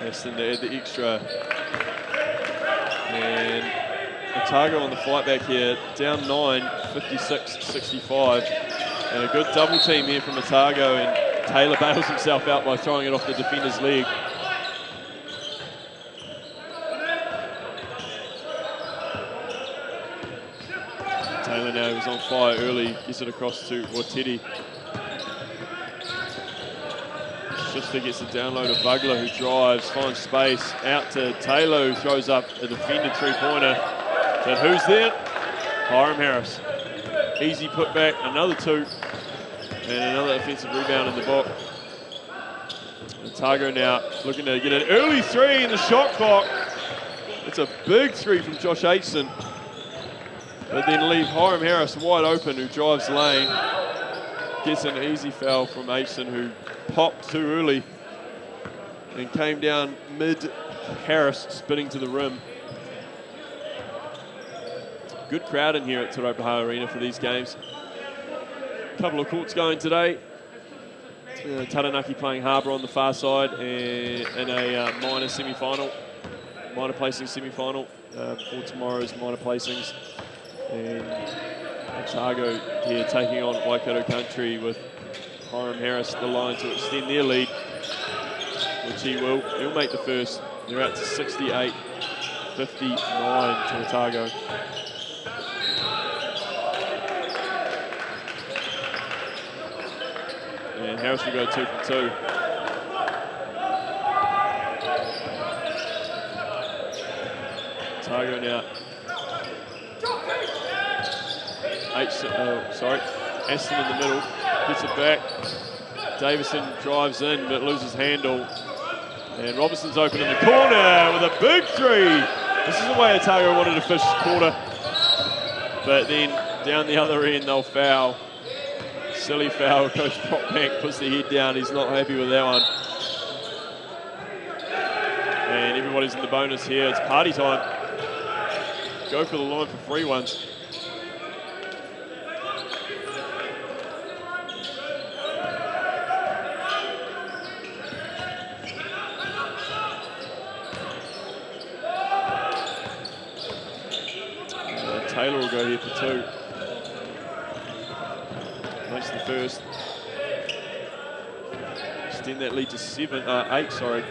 Aston to add the extra. And Otago on the fight back here, down 9, 56-65. And a good double team here from Otago, and Taylor bails himself out by throwing it off the defender's leg. Taylor now was on fire early, gets it across to Watiti. Schuster gets the download of Vugler, who drives, finds space, out to Taylor, who throws up a defended three-pointer. But who's there? Hiram Harris. Easy put back, another 2, and another offensive rebound in the box. Otago now looking to get an early 3 in the shot clock. It's a big 3 from Josh Aitchison, but then leave Hiram Harris wide open, who drives lane. Gets an easy foul from Aitchison, who popped too early and came down mid-Harris, spinning to the rim. Good crowd in here at Te Raupaha Arena for these games. Couple of courts going today. Taranaki playing Harbour on the far side, and in a minor semi-final, minor placing semi-final for tomorrow's minor placings. And Otago here taking on Waikato Country with Hiram Harris at the line to extend their lead, which he will. He'll make the first. They're out to 68-59 to Otago. And Harris will go 2 from 2. Otago now. Aston in the middle, gets it back. Davison drives in but loses handle. And Robertson's open in the corner with a big 3. This is the way Otago wanted to finish this quarter. But then down the other end they'll foul. Silly foul, Coach Propbank puts the head down, he's not happy with that one. And everybody's in the bonus here, it's party time. Go for the line for free ones. Taylor will go here for 2. Makes the first. Extend that lead to 8, sorry.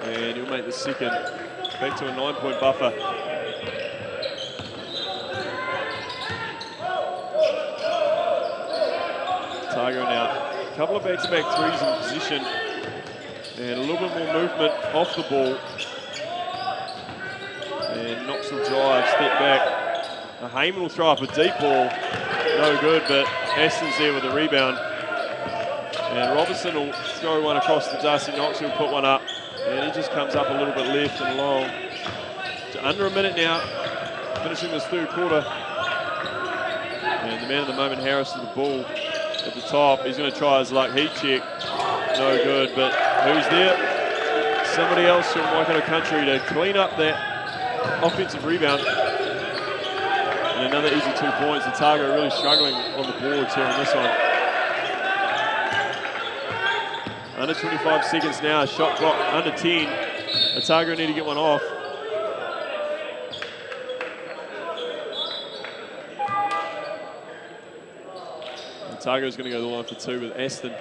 And he'll make the second. Back to a 9-point buffer. Otago now. A couple of back-to-back 3s in position. And a little bit more movement off the ball. And Knox will drive, step back. Heyman will throw up a deep ball. No good, but Aston's there with the rebound. And Robertson will throw one across to Darcy Knox, who'll put one up. And he just comes up a little bit left and long. To under a minute now, finishing this third quarter. And the man of the moment, Harris, with the ball at the top. He's going to try his luck. Heat check. No good, but who's there? Somebody else from Waikato Country to clean up that offensive rebound. And another easy 2 points. Otago really struggling on the boards here on this one. Under 25 seconds now, shot clock under 10. Otago need to get one off. Otago's going to go to the line for 2 with Aston.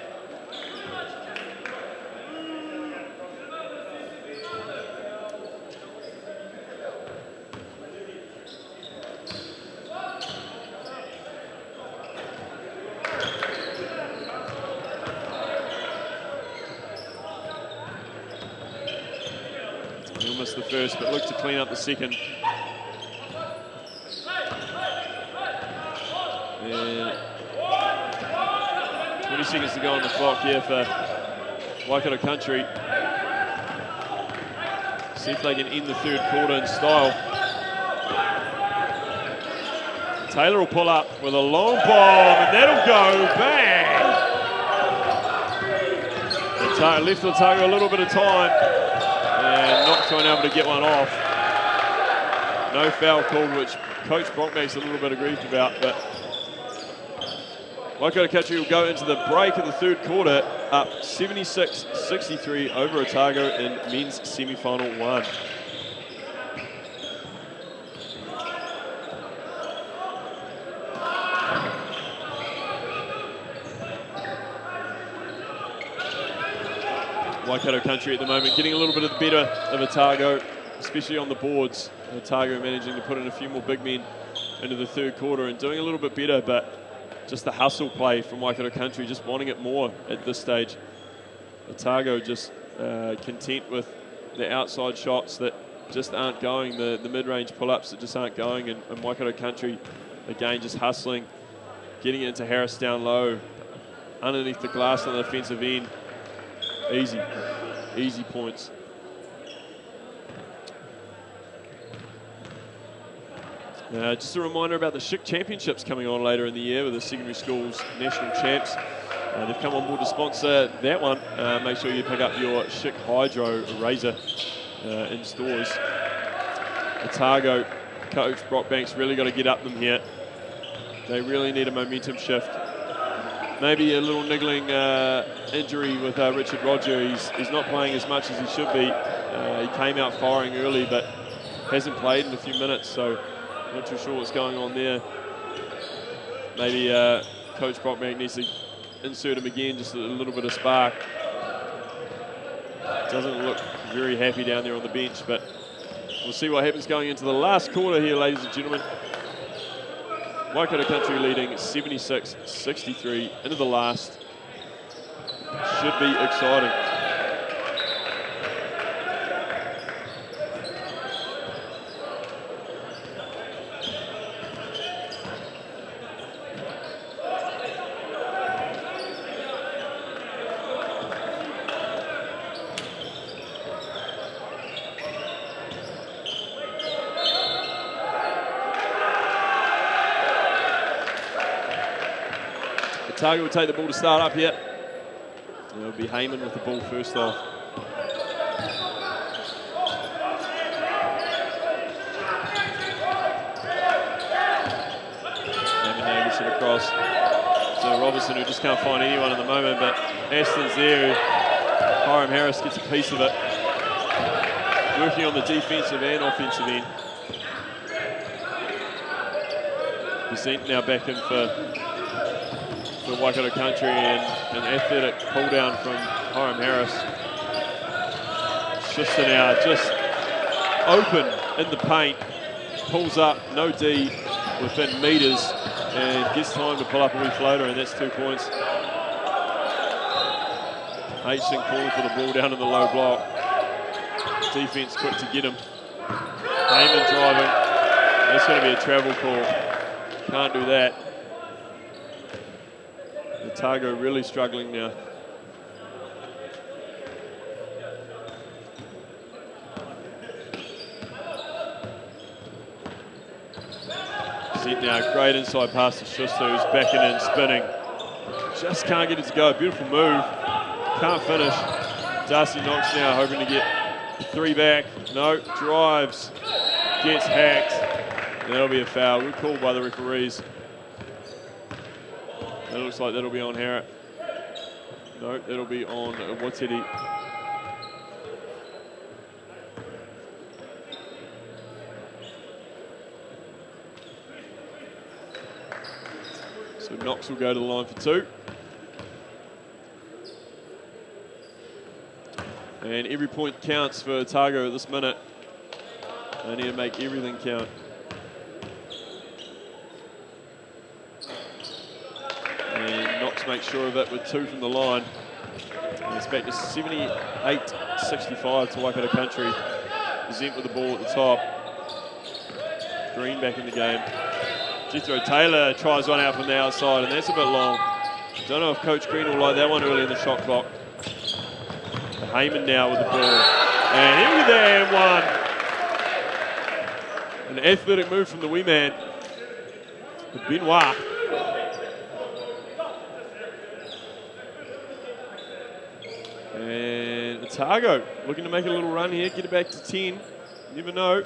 He'll miss the first, but look to clean up the second. seconds to go on the clock here for Waikato Country. See if they can end the third quarter in style. Taylor will pull up with a long bomb, and that'll go bang! Left Otago a little bit of time, and not unable to get one off. No foul called, which Coach Brockmake's a little bit aggrieved about, but Waikato Country will go into the break of the third quarter up 76-63 over Otago in men's semi-final 1. Waikato Country at the moment getting a little bit of the better of Otago, especially on the boards. Otago managing to put in a few more big men into the third quarter and doing a little bit better, but just the hustle play from Waikato Country, just wanting it more at this stage. Otago just content with the outside shots that just aren't going, the mid-range pull-ups that just aren't going, and Waikato Country, again, just hustling, getting it into Harris down low, underneath the glass on the offensive end. Easy points. Just a reminder about the Schick Championships coming on later in the year with the secondary schools national champs. They've come on board to sponsor that one. Make sure you pick up your Schick Hydro razor in stores. Otago coach Brock Banks really got to get up them here. They really need a momentum shift. Maybe a little niggling injury with Richard Roger. He's not playing as much as he should be. He came out firing early, but hasn't played in a few minutes, so not too sure what's going on there. Maybe Coach Brockbank needs to insert him again, just a little bit of spark. Doesn't look very happy down there on the bench, but we'll see what happens going into the last quarter here, ladies and gentlemen. Waikato Country leading 76-63 into the last. Should be exciting. Otago will take the ball to start up here. It'll be Heyman with the ball first off. Heyman gets it across to Robertson, who just can't find anyone at the moment, but Aston's there. Hiram Harris gets a piece of it. Working on the defensive and offensive end. Percent now back in for Waikato Country, and an athletic pull down from Hiram Harris. Schuster now just open in the paint, pulls up, no D within metres, and gets time to pull up a wee floater, and that's 2 points. Aitchison calling for the ball down in the low block. Defence quick to get him. Heyman driving. That's going to be a travel call. Can't do that. Otago really struggling now. Set now, great inside pass to Schuster, who's backing in, spinning. Just can't get it to go. Beautiful move. Can't finish. Darcy Knox now hoping to get 3 back. No, drives. Gets hacked. And that'll be a foul. Good call by the referees. It looks like that'll be on Harrett. No, that'll be on Watiti. So Knox will go to the line for 2. And every point counts for Otago at this minute. They need to make everything count. And Knox makes sure of it with 2 from the line. And it's back to 78-65 to Waikato Country. Zent with the ball at the top. Green back in the game. Jethro Taylor tries one out from the outside, and that's a bit long. Don't know if Coach Green will like that one early in the shot clock. Heyman now with the ball. And he'll get there and one. An athletic move from the wee man. Benoit. And Otago looking to make a little run here, get it back to 10. Never know.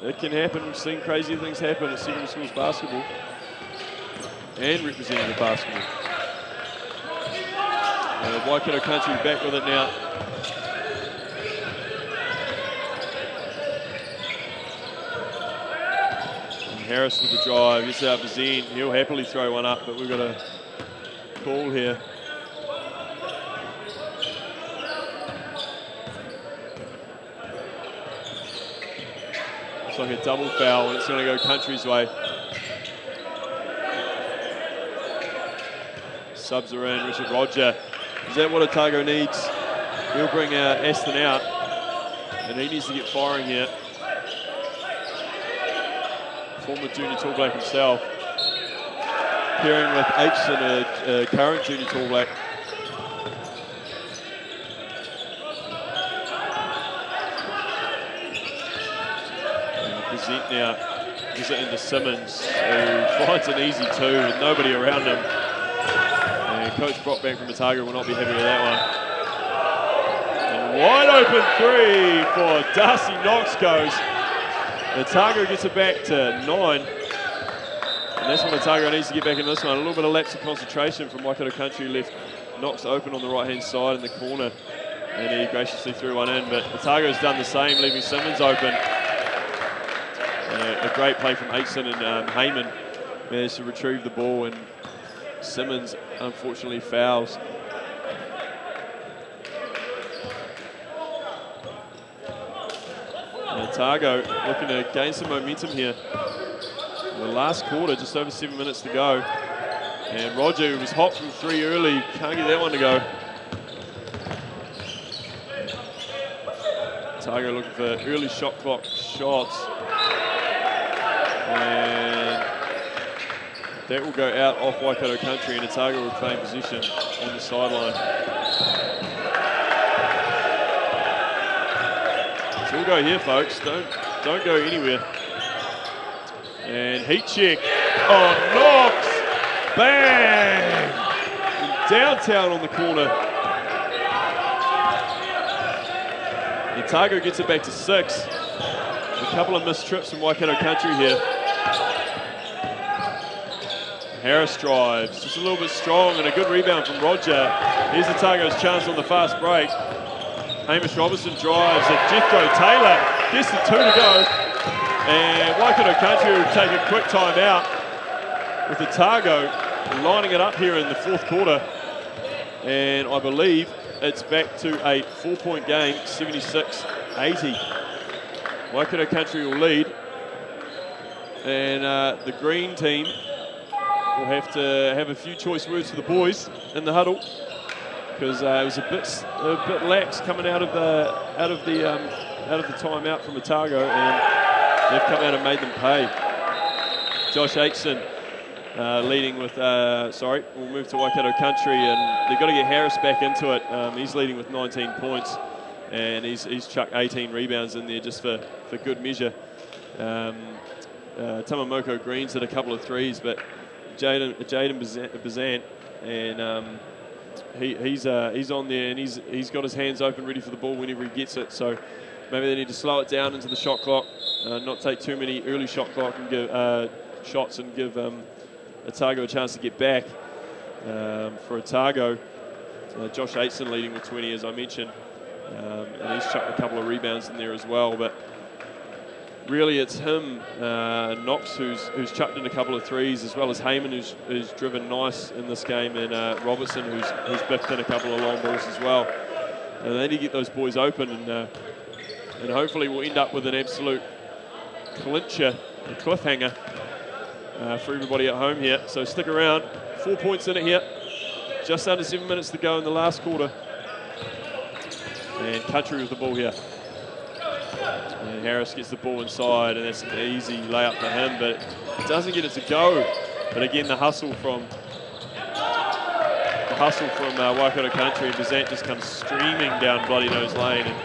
It can happen. We've seen crazy things happen at secondary schools basketball and representative basketball. Waikato Country back with it now. And Harris with the drive, gets out Bazine. He'll happily throw one up, but we've got a call here. It's like a double foul, and it's going to go Country's way. Subs are in, Richard Roger. Is that what Otago needs? He'll bring Aston out, and he needs to get firing here. Former junior Tall Black himself. Pairing with Aitchison, a current junior Tall Black. Present now, gives it into Simmons, who finds an easy two with nobody around him. And Coach Brockbank from Otago will not be happy with that one. And wide open three for Darcy Knox goes. Otago gets it back to 9. And that's what Otago needs to get back in this one. A little bit of lapse of concentration from Waikato Country, left Knox open on the right-hand side in the corner. And he graciously threw one in, but Otago's done the same, leaving Simmons open. A great play from Aitchison, and Heyman managed to retrieve the ball, and Simmons unfortunately fouls. And Otago looking to gain some momentum here. In the last quarter, just over 7 minutes to go. And Roger, who was hot from 3 early, can't get that one to go. Otago looking for early shot clock shots. And that will go out off Waikato Country, and Otago will claim position on the sideline. So we'll go here, folks. Don't go anywhere. And heat check on Knox. Bang! And downtown on the corner. Otago gets it back to 6. A couple of missed trips from Waikato Country here. Harris drives, just a little bit strong, and a good rebound from Roger. Here's Otago's chance on the fast break. Hamish Robertson drives, and Jethro Taylor gets the 2 to go. And Waikato Country will take a quick time out with Otago lining it up here in the 4th quarter. And I believe it's back to a 4-point game, 76-80. Waikato Country will lead. And the green team will have to have a few choice words for the boys in the huddle, because it was a bit lax coming out of the timeout from Otago, and they've come out and made them pay. Josh Aitchison leading with we'll move to Waikato Country, and they've got to get Harris back into it. He's leading with 19 points, and he's chucked 18 rebounds in there just for good measure. Tamamoko Green's hit a couple of threes, but Jaden Bazant, and he's on there, and he's got his hands open, ready for the ball whenever he gets it. So maybe they need to slow it down into the shot clock, not take too many early shot clock and give shots, and give Otago a chance to get back. For Otago, Josh Aitchison leading with 20, as I mentioned, and he's chucked a couple of rebounds in there as well. But really, it's him, Knox, who's chucked in a couple of threes, as well as Heyman, who's driven nice in this game, and Robertson, who's biffed in a couple of long balls as well. And they need to get those boys open, and hopefully we'll end up with an absolute clincher, a cliffhanger for everybody at home here. So stick around. 4 points in it here. Just under 7 minutes to go in the last quarter. And Country with the ball here. And Harris gets the ball inside, and that's an easy layup for him, but it doesn't get it to go. But again, the hustle from Waikato Country, and Bazant just comes streaming down Bloody Nose Lane. And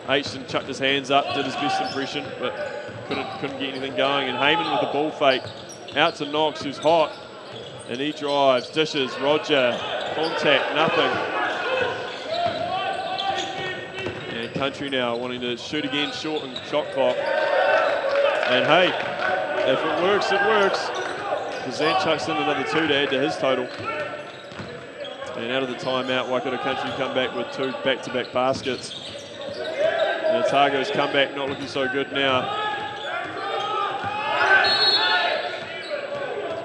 Aitchison chucked his hands up, did his best impression, but couldn't get anything going. And Heyman with the ball fake out to Knox, who's hot, and he drives, dishes, Roger, contact, nothing. And Country now wanting to shoot again, shorten shot clock. And hey, if it works, it works. Bazant chucks in another 2 to add to his total. And out of the timeout, Waikato Country come back with 2 back-to-back baskets. And Otago's comeback not looking so good now.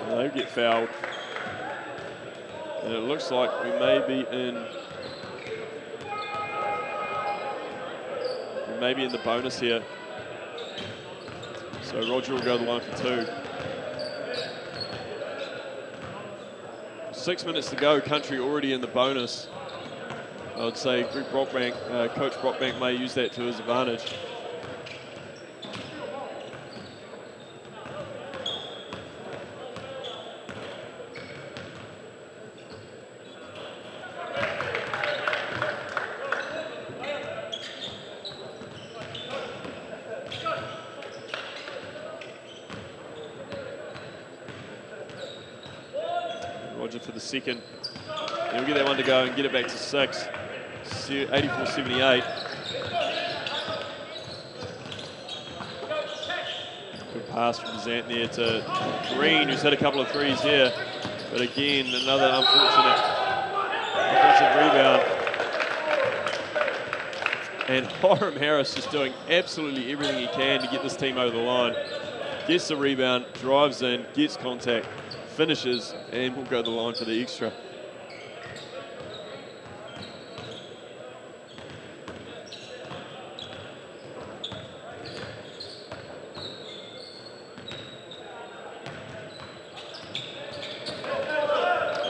And they get fouled. And it looks like we may be in the bonus here. So Roger will go the line for 2. 6 minutes to go, Country already in the bonus. I would say Coach Brockbank may use that to his advantage. Roger for the second. He'll get that one to go and get it back to 6. 84-78. Good pass from Bazant there to Green, who's had a couple of threes here. But again, another unfortunate rebound. And Hiram Harris just doing absolutely everything he can to get this team over the line. Gets the rebound, drives in, gets contact, finishes, and will go the line for the extra.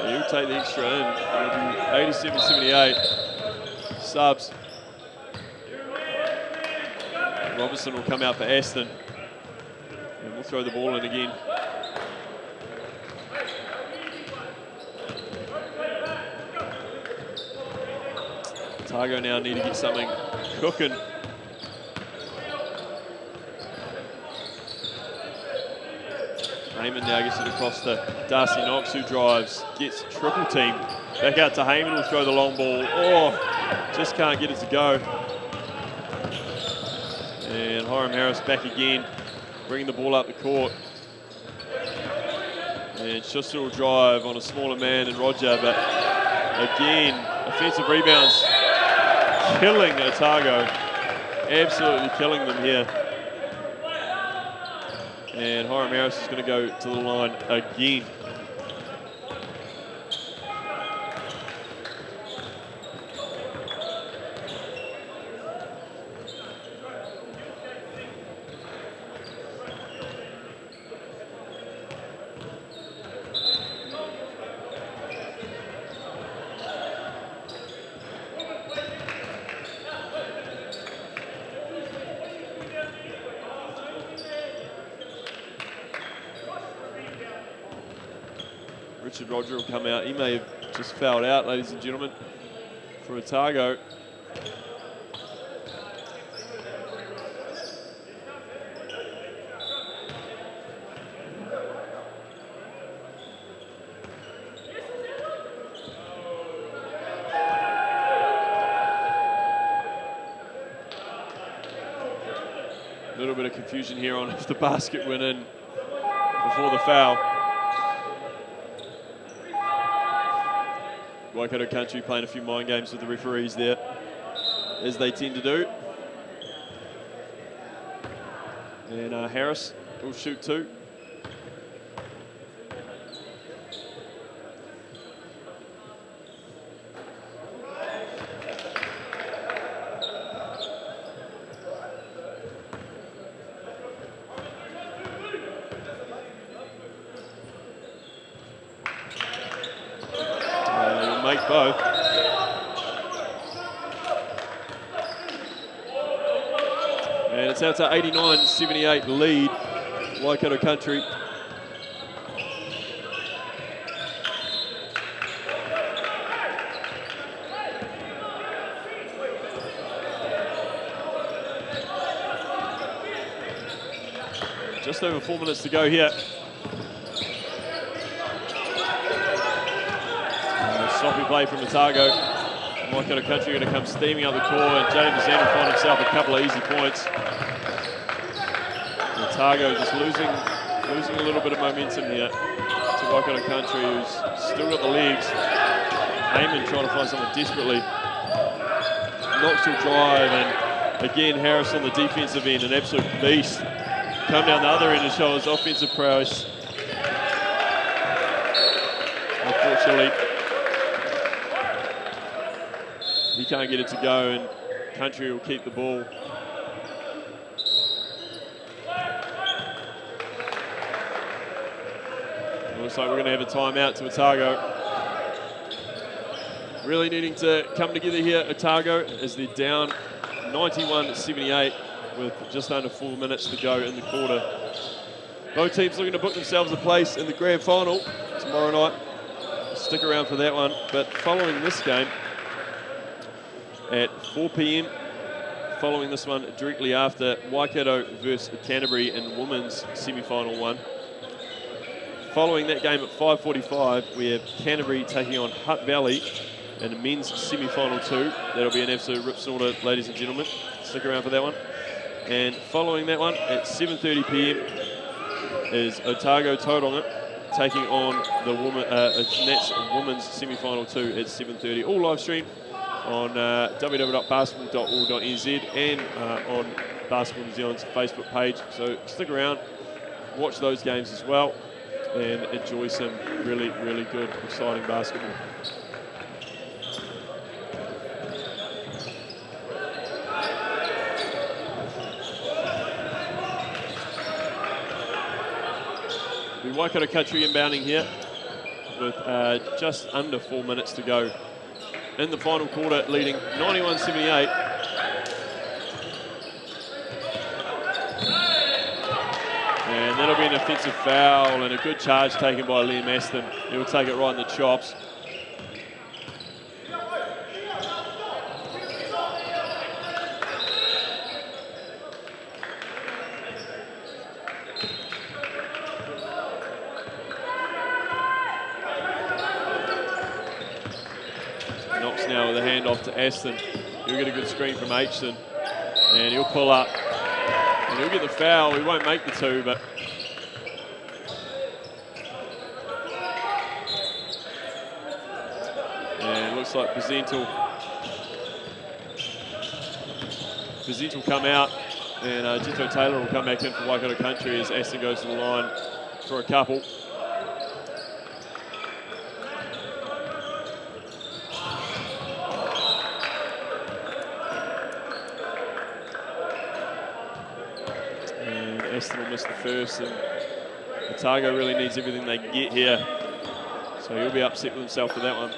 He'll take the extra in. It'll be 87-78. Subs. Robertson will come out for Aston. And we'll throw the ball in again. Otago now need to get something cooking. Heyman now gets it across to Darcy Knox, who drives, gets triple team. Back out to Heyman, will throw the long ball. Oh, just can't get it to go. And Hiram Harris back again, bringing the ball up the court. And Schuster will drive on a smaller man than Roger, but again, offensive rebounds killing Otago. Absolutely killing them here. And Hiram Harris is going to go to the line again. Richard Roger will come out. He may have just fouled out, ladies and gentlemen, for Otago. A little bit of confusion here on if the basket went in before the foul. Waikato Country playing a few mind games with the referees there, as they tend to do. And Harris will shoot 2. Make both. And it's out to 89-78 lead, Waikato Country. Just over 4 minutes to go here. Sloppy play from Otago. Waikato Country going to come steaming up the court, and James Zen will find himself a couple of easy points. Otago just losing a little bit of momentum here to Waikato Country, who's still got the legs. Heyman trying to find something desperately. Knox will drive, and again Harris on the defensive end, an absolute beast. Come down the other end and show his offensive prowess. Unfortunately, he can't get it to go, and Country will keep the ball. Looks like we're going to have a timeout to Otago. Really needing to come together here, Otago, as they're down 91-78 with just under 4 minutes to go in the quarter. Both teams looking to book themselves a place in the grand final tomorrow night. Stick around for that one. But following this game at 4 p.m, following this one directly after, Waikato versus Canterbury in women's semi-final one. Following that game at 5:45, we have Canterbury taking on Hutt Valley in the men's semi-final 2. That'll be an absolute rip snorter, ladies and gentlemen. Stick around for that one. And following that one at 7:30 p.m. is Otago Tauranga taking on the Nats women's semi-final 2 at 7:30. All live stream on www.basketball.org.nz and on Basketball New Zealand's Facebook page. So stick around, watch those games as well, and enjoy some really, really good, exciting basketball. The Waikato Country inbounding here with just under 4 minutes to go in the final quarter, leading 91-78. And that'll be an offensive foul and a good charge taken by Liam Aston. He'll take it right in the chops. Knox now with a handoff to Aston. He'll get a good screen from Aitchison, and he'll pull up. And he'll get the foul. He won't make the two, but and it looks like Presental will come out, and Jito Taylor will come back in for Waikato Country as Aston goes to the line for a couple. Aston will miss the first, and Otago really needs everything they can get here. So he'll be upset with himself for that one.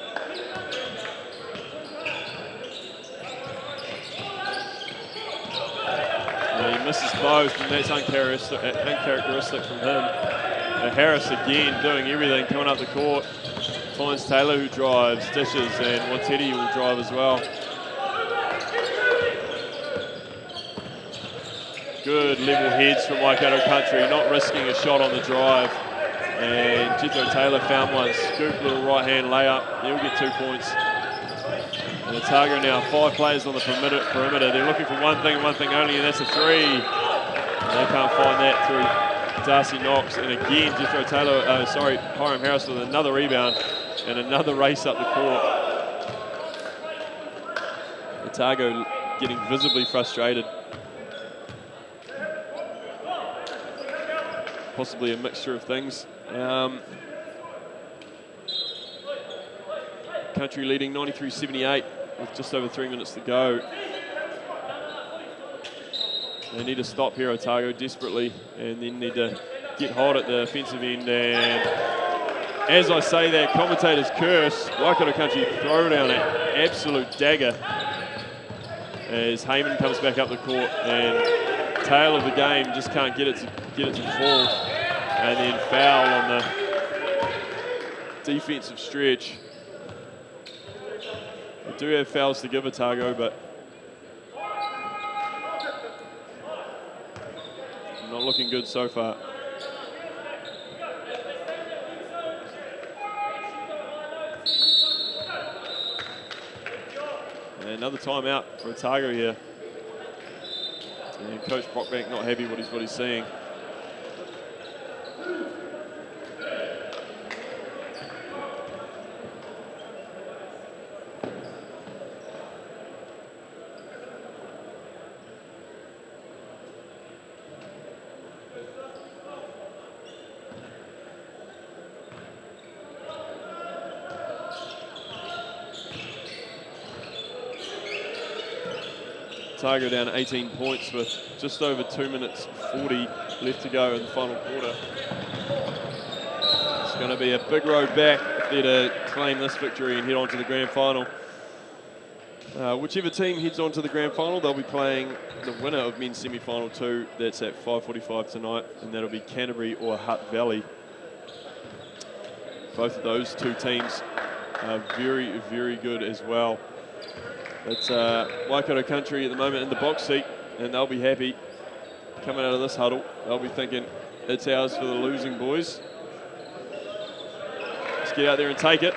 Yeah, he misses both, and that's uncharacteristic from him. Harris again doing everything, coming up the court. Finds Taylor, who drives, dishes, and Wateri will drive as well. Good level heads from Waikato Country, not risking a shot on the drive. And Jito Taylor found one, scoop little right hand layup. He'll get 2 points. And Otago now 5 players on the perimeter. They're looking for one thing only, and that's a three. And they can't find that through Darcy Knox. And again, Hiram Harris with another rebound and another race up the court. Otago getting visibly frustrated. Possibly a mixture of things. Country leading 93-78 with just over 3 minutes to go. They need to stop here, Otago, desperately, and then need to get hot at the offensive end. And as I say that, commentators curse. Waikato Country throw down an absolute dagger as Heyman comes back up the court, and tail of the game just can't get it to fall. And then foul on the defensive stretch. We do have fouls to give Otago, but I'm not looking good so far. And another timeout for Otago here. And Coach Brockbank not happy with what he's seeing. Otago down 18 points with just over 2 minutes 40 left to go in the final quarter. It's going to be a big road back if they're to claim this victory and head on to the grand final. Whichever team heads on to the grand final, they'll be playing the winner of men's semi-final 2. That's at 5:45 tonight, and that'll be Canterbury or Hutt Valley. Both of those two teams are very, very good as well. It's Waikato country at the moment in the box seat, and they'll be happy coming out of this huddle. They'll be thinking, it's ours for the losing, boys. Let's get out there and take it.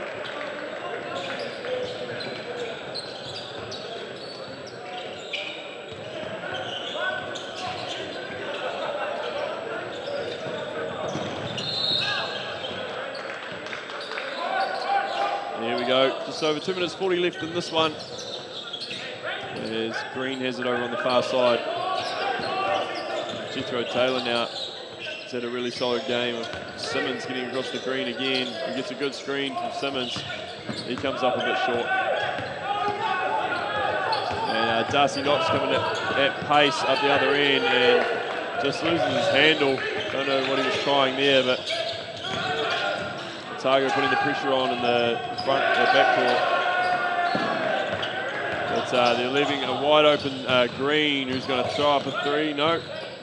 There we go. Just over 2 minutes 40 left in this one. As Green has it over on the far side. Jethro Taylor now has had a really solid game of Simmons getting across the green again. He gets a good screen from Simmons. He comes up a bit short. And Darcy Knox coming at pace up the other end and just loses his handle. Don't know what he was trying there, but Otago putting the pressure on in the backcourt. But they're leaving a wide open Green, who's going to throw up a three. No,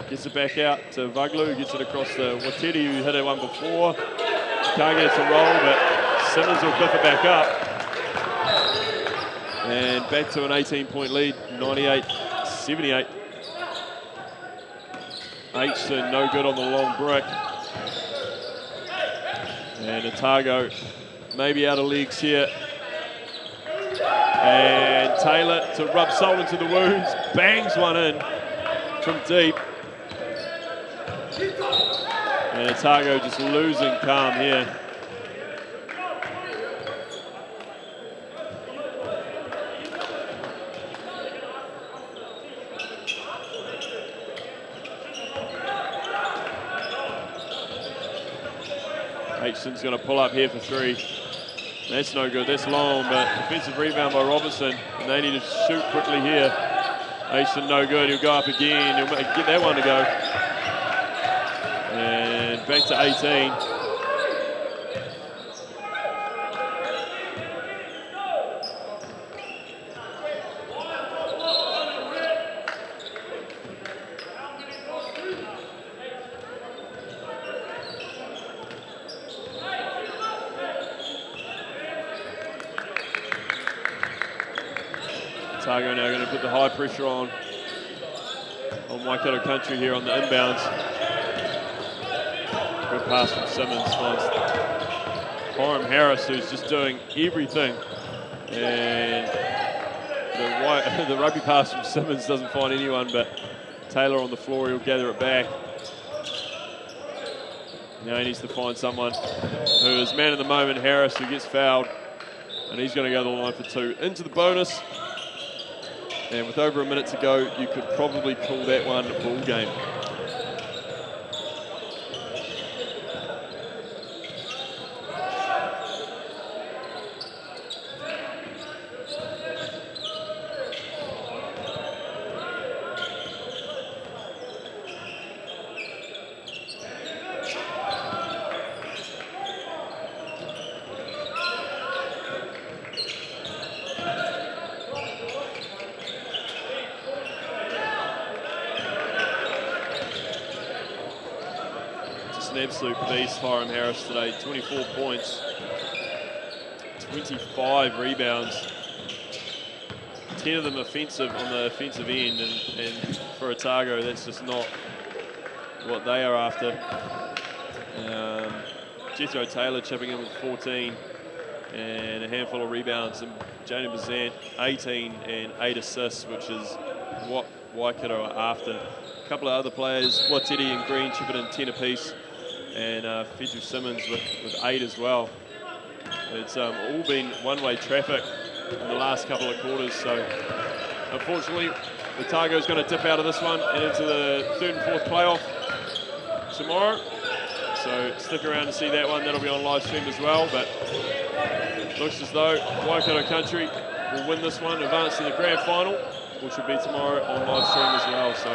gets it back out to Vuglu, who gets it across the Wateri, who hit it one before. Can't get it to roll, but Simmons will biff it back up. And back to an 18-point lead, 98-78. Aitchison no good on the long brick. And Otago maybe out of legs here. And Taylor to rub salt into the wounds, bangs one in from deep. And Otago just losing calm here. Aitchison's going to pull up here for three. That's no good, that's long, but defensive rebound by Robertson, and they need to shoot quickly here. Aitchison no good, he'll go up again, he'll get that one to go. And back to 18. Otago now going to put the high pressure on Waikato country here on the inbounds. Good pass from Simmons. Hiram Harris, who's just doing everything. And the rugby pass from Simmons doesn't find anyone, but Taylor on the floor, he'll gather it back. Now he needs to find someone who is man of the moment, Harris, who gets fouled. And he's going to go to the line for two. Into the bonus. And with over a minute to go, you could probably call that one a ball game. Absolute beast, Hiram Harris today. 24 points, 25 rebounds, 10 of them offensive on the offensive end, and for Otago, that's just not what they are after. Jethro Taylor chipping in with 14 and a handful of rebounds, and Janie Bazant 18 and 8 assists, which is what Waikato are after. A couple of other players, Watiti and Green chipping in 10 apiece, and Fedru Simmons with 8 as well. It's all been one-way traffic in the last couple of quarters, so unfortunately Otago's going to dip out of this one and into the 3rd and 4th playoff tomorrow. So stick around to see that one. That'll be on live stream as well, but looks as though Waikato Country will win this one, advance to the grand final, which will be tomorrow on live stream as well. So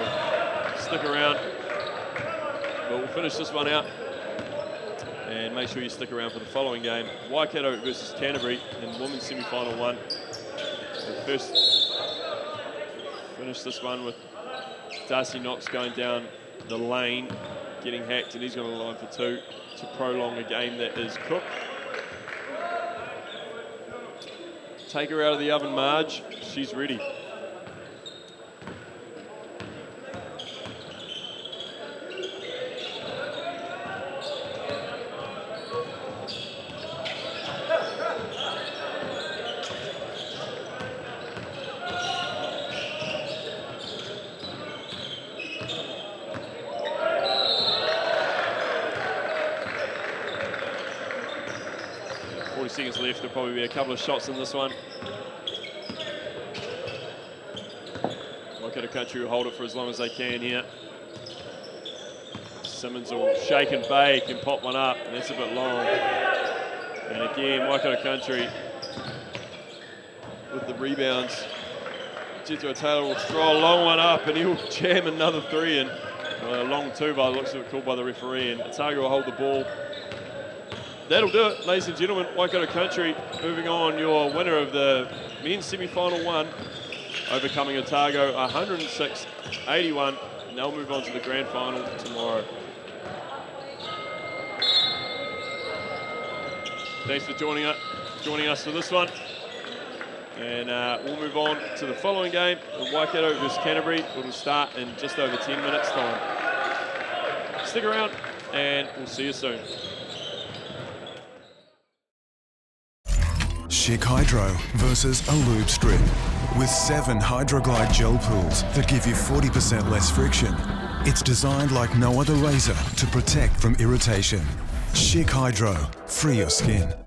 stick around, but we'll finish this one out. And make sure you stick around for the following game, Waikato versus Canterbury in women's semi-final 1. So first, finish this one with Darcy Knox going down the lane, getting hacked, and he's going to line for 2 to prolong a game that is cooked. Take her out of the oven, Marge. She's ready. Seconds left, there'll probably be a couple of shots in this one. Waikato Country will hold it for as long as they can here. Simmons will shake and bake and pop one up, and that's a bit long. And again, Waikato Country with the rebounds. Jethro Taylor will throw a long one up, and he'll jam another 3 in. A long 2 by the looks of it, called by the referee, and Otago will hold the ball. That'll do it, ladies and gentlemen. Waikato Country moving on, your winner of the men's semi-final 1, overcoming Otago 106-81, and they'll move on to the grand final tomorrow. Thanks for joining us for this one, and we'll move on to the following game, Waikato versus Canterbury. It'll start in just over 10 minutes time. Stick around, and we'll see you soon. Chic Hydro versus a lube strip. With 7 Hydroglide gel pools that give you 40% less friction. It's designed like no other razor to protect from irritation. Chic Hydro, free your skin.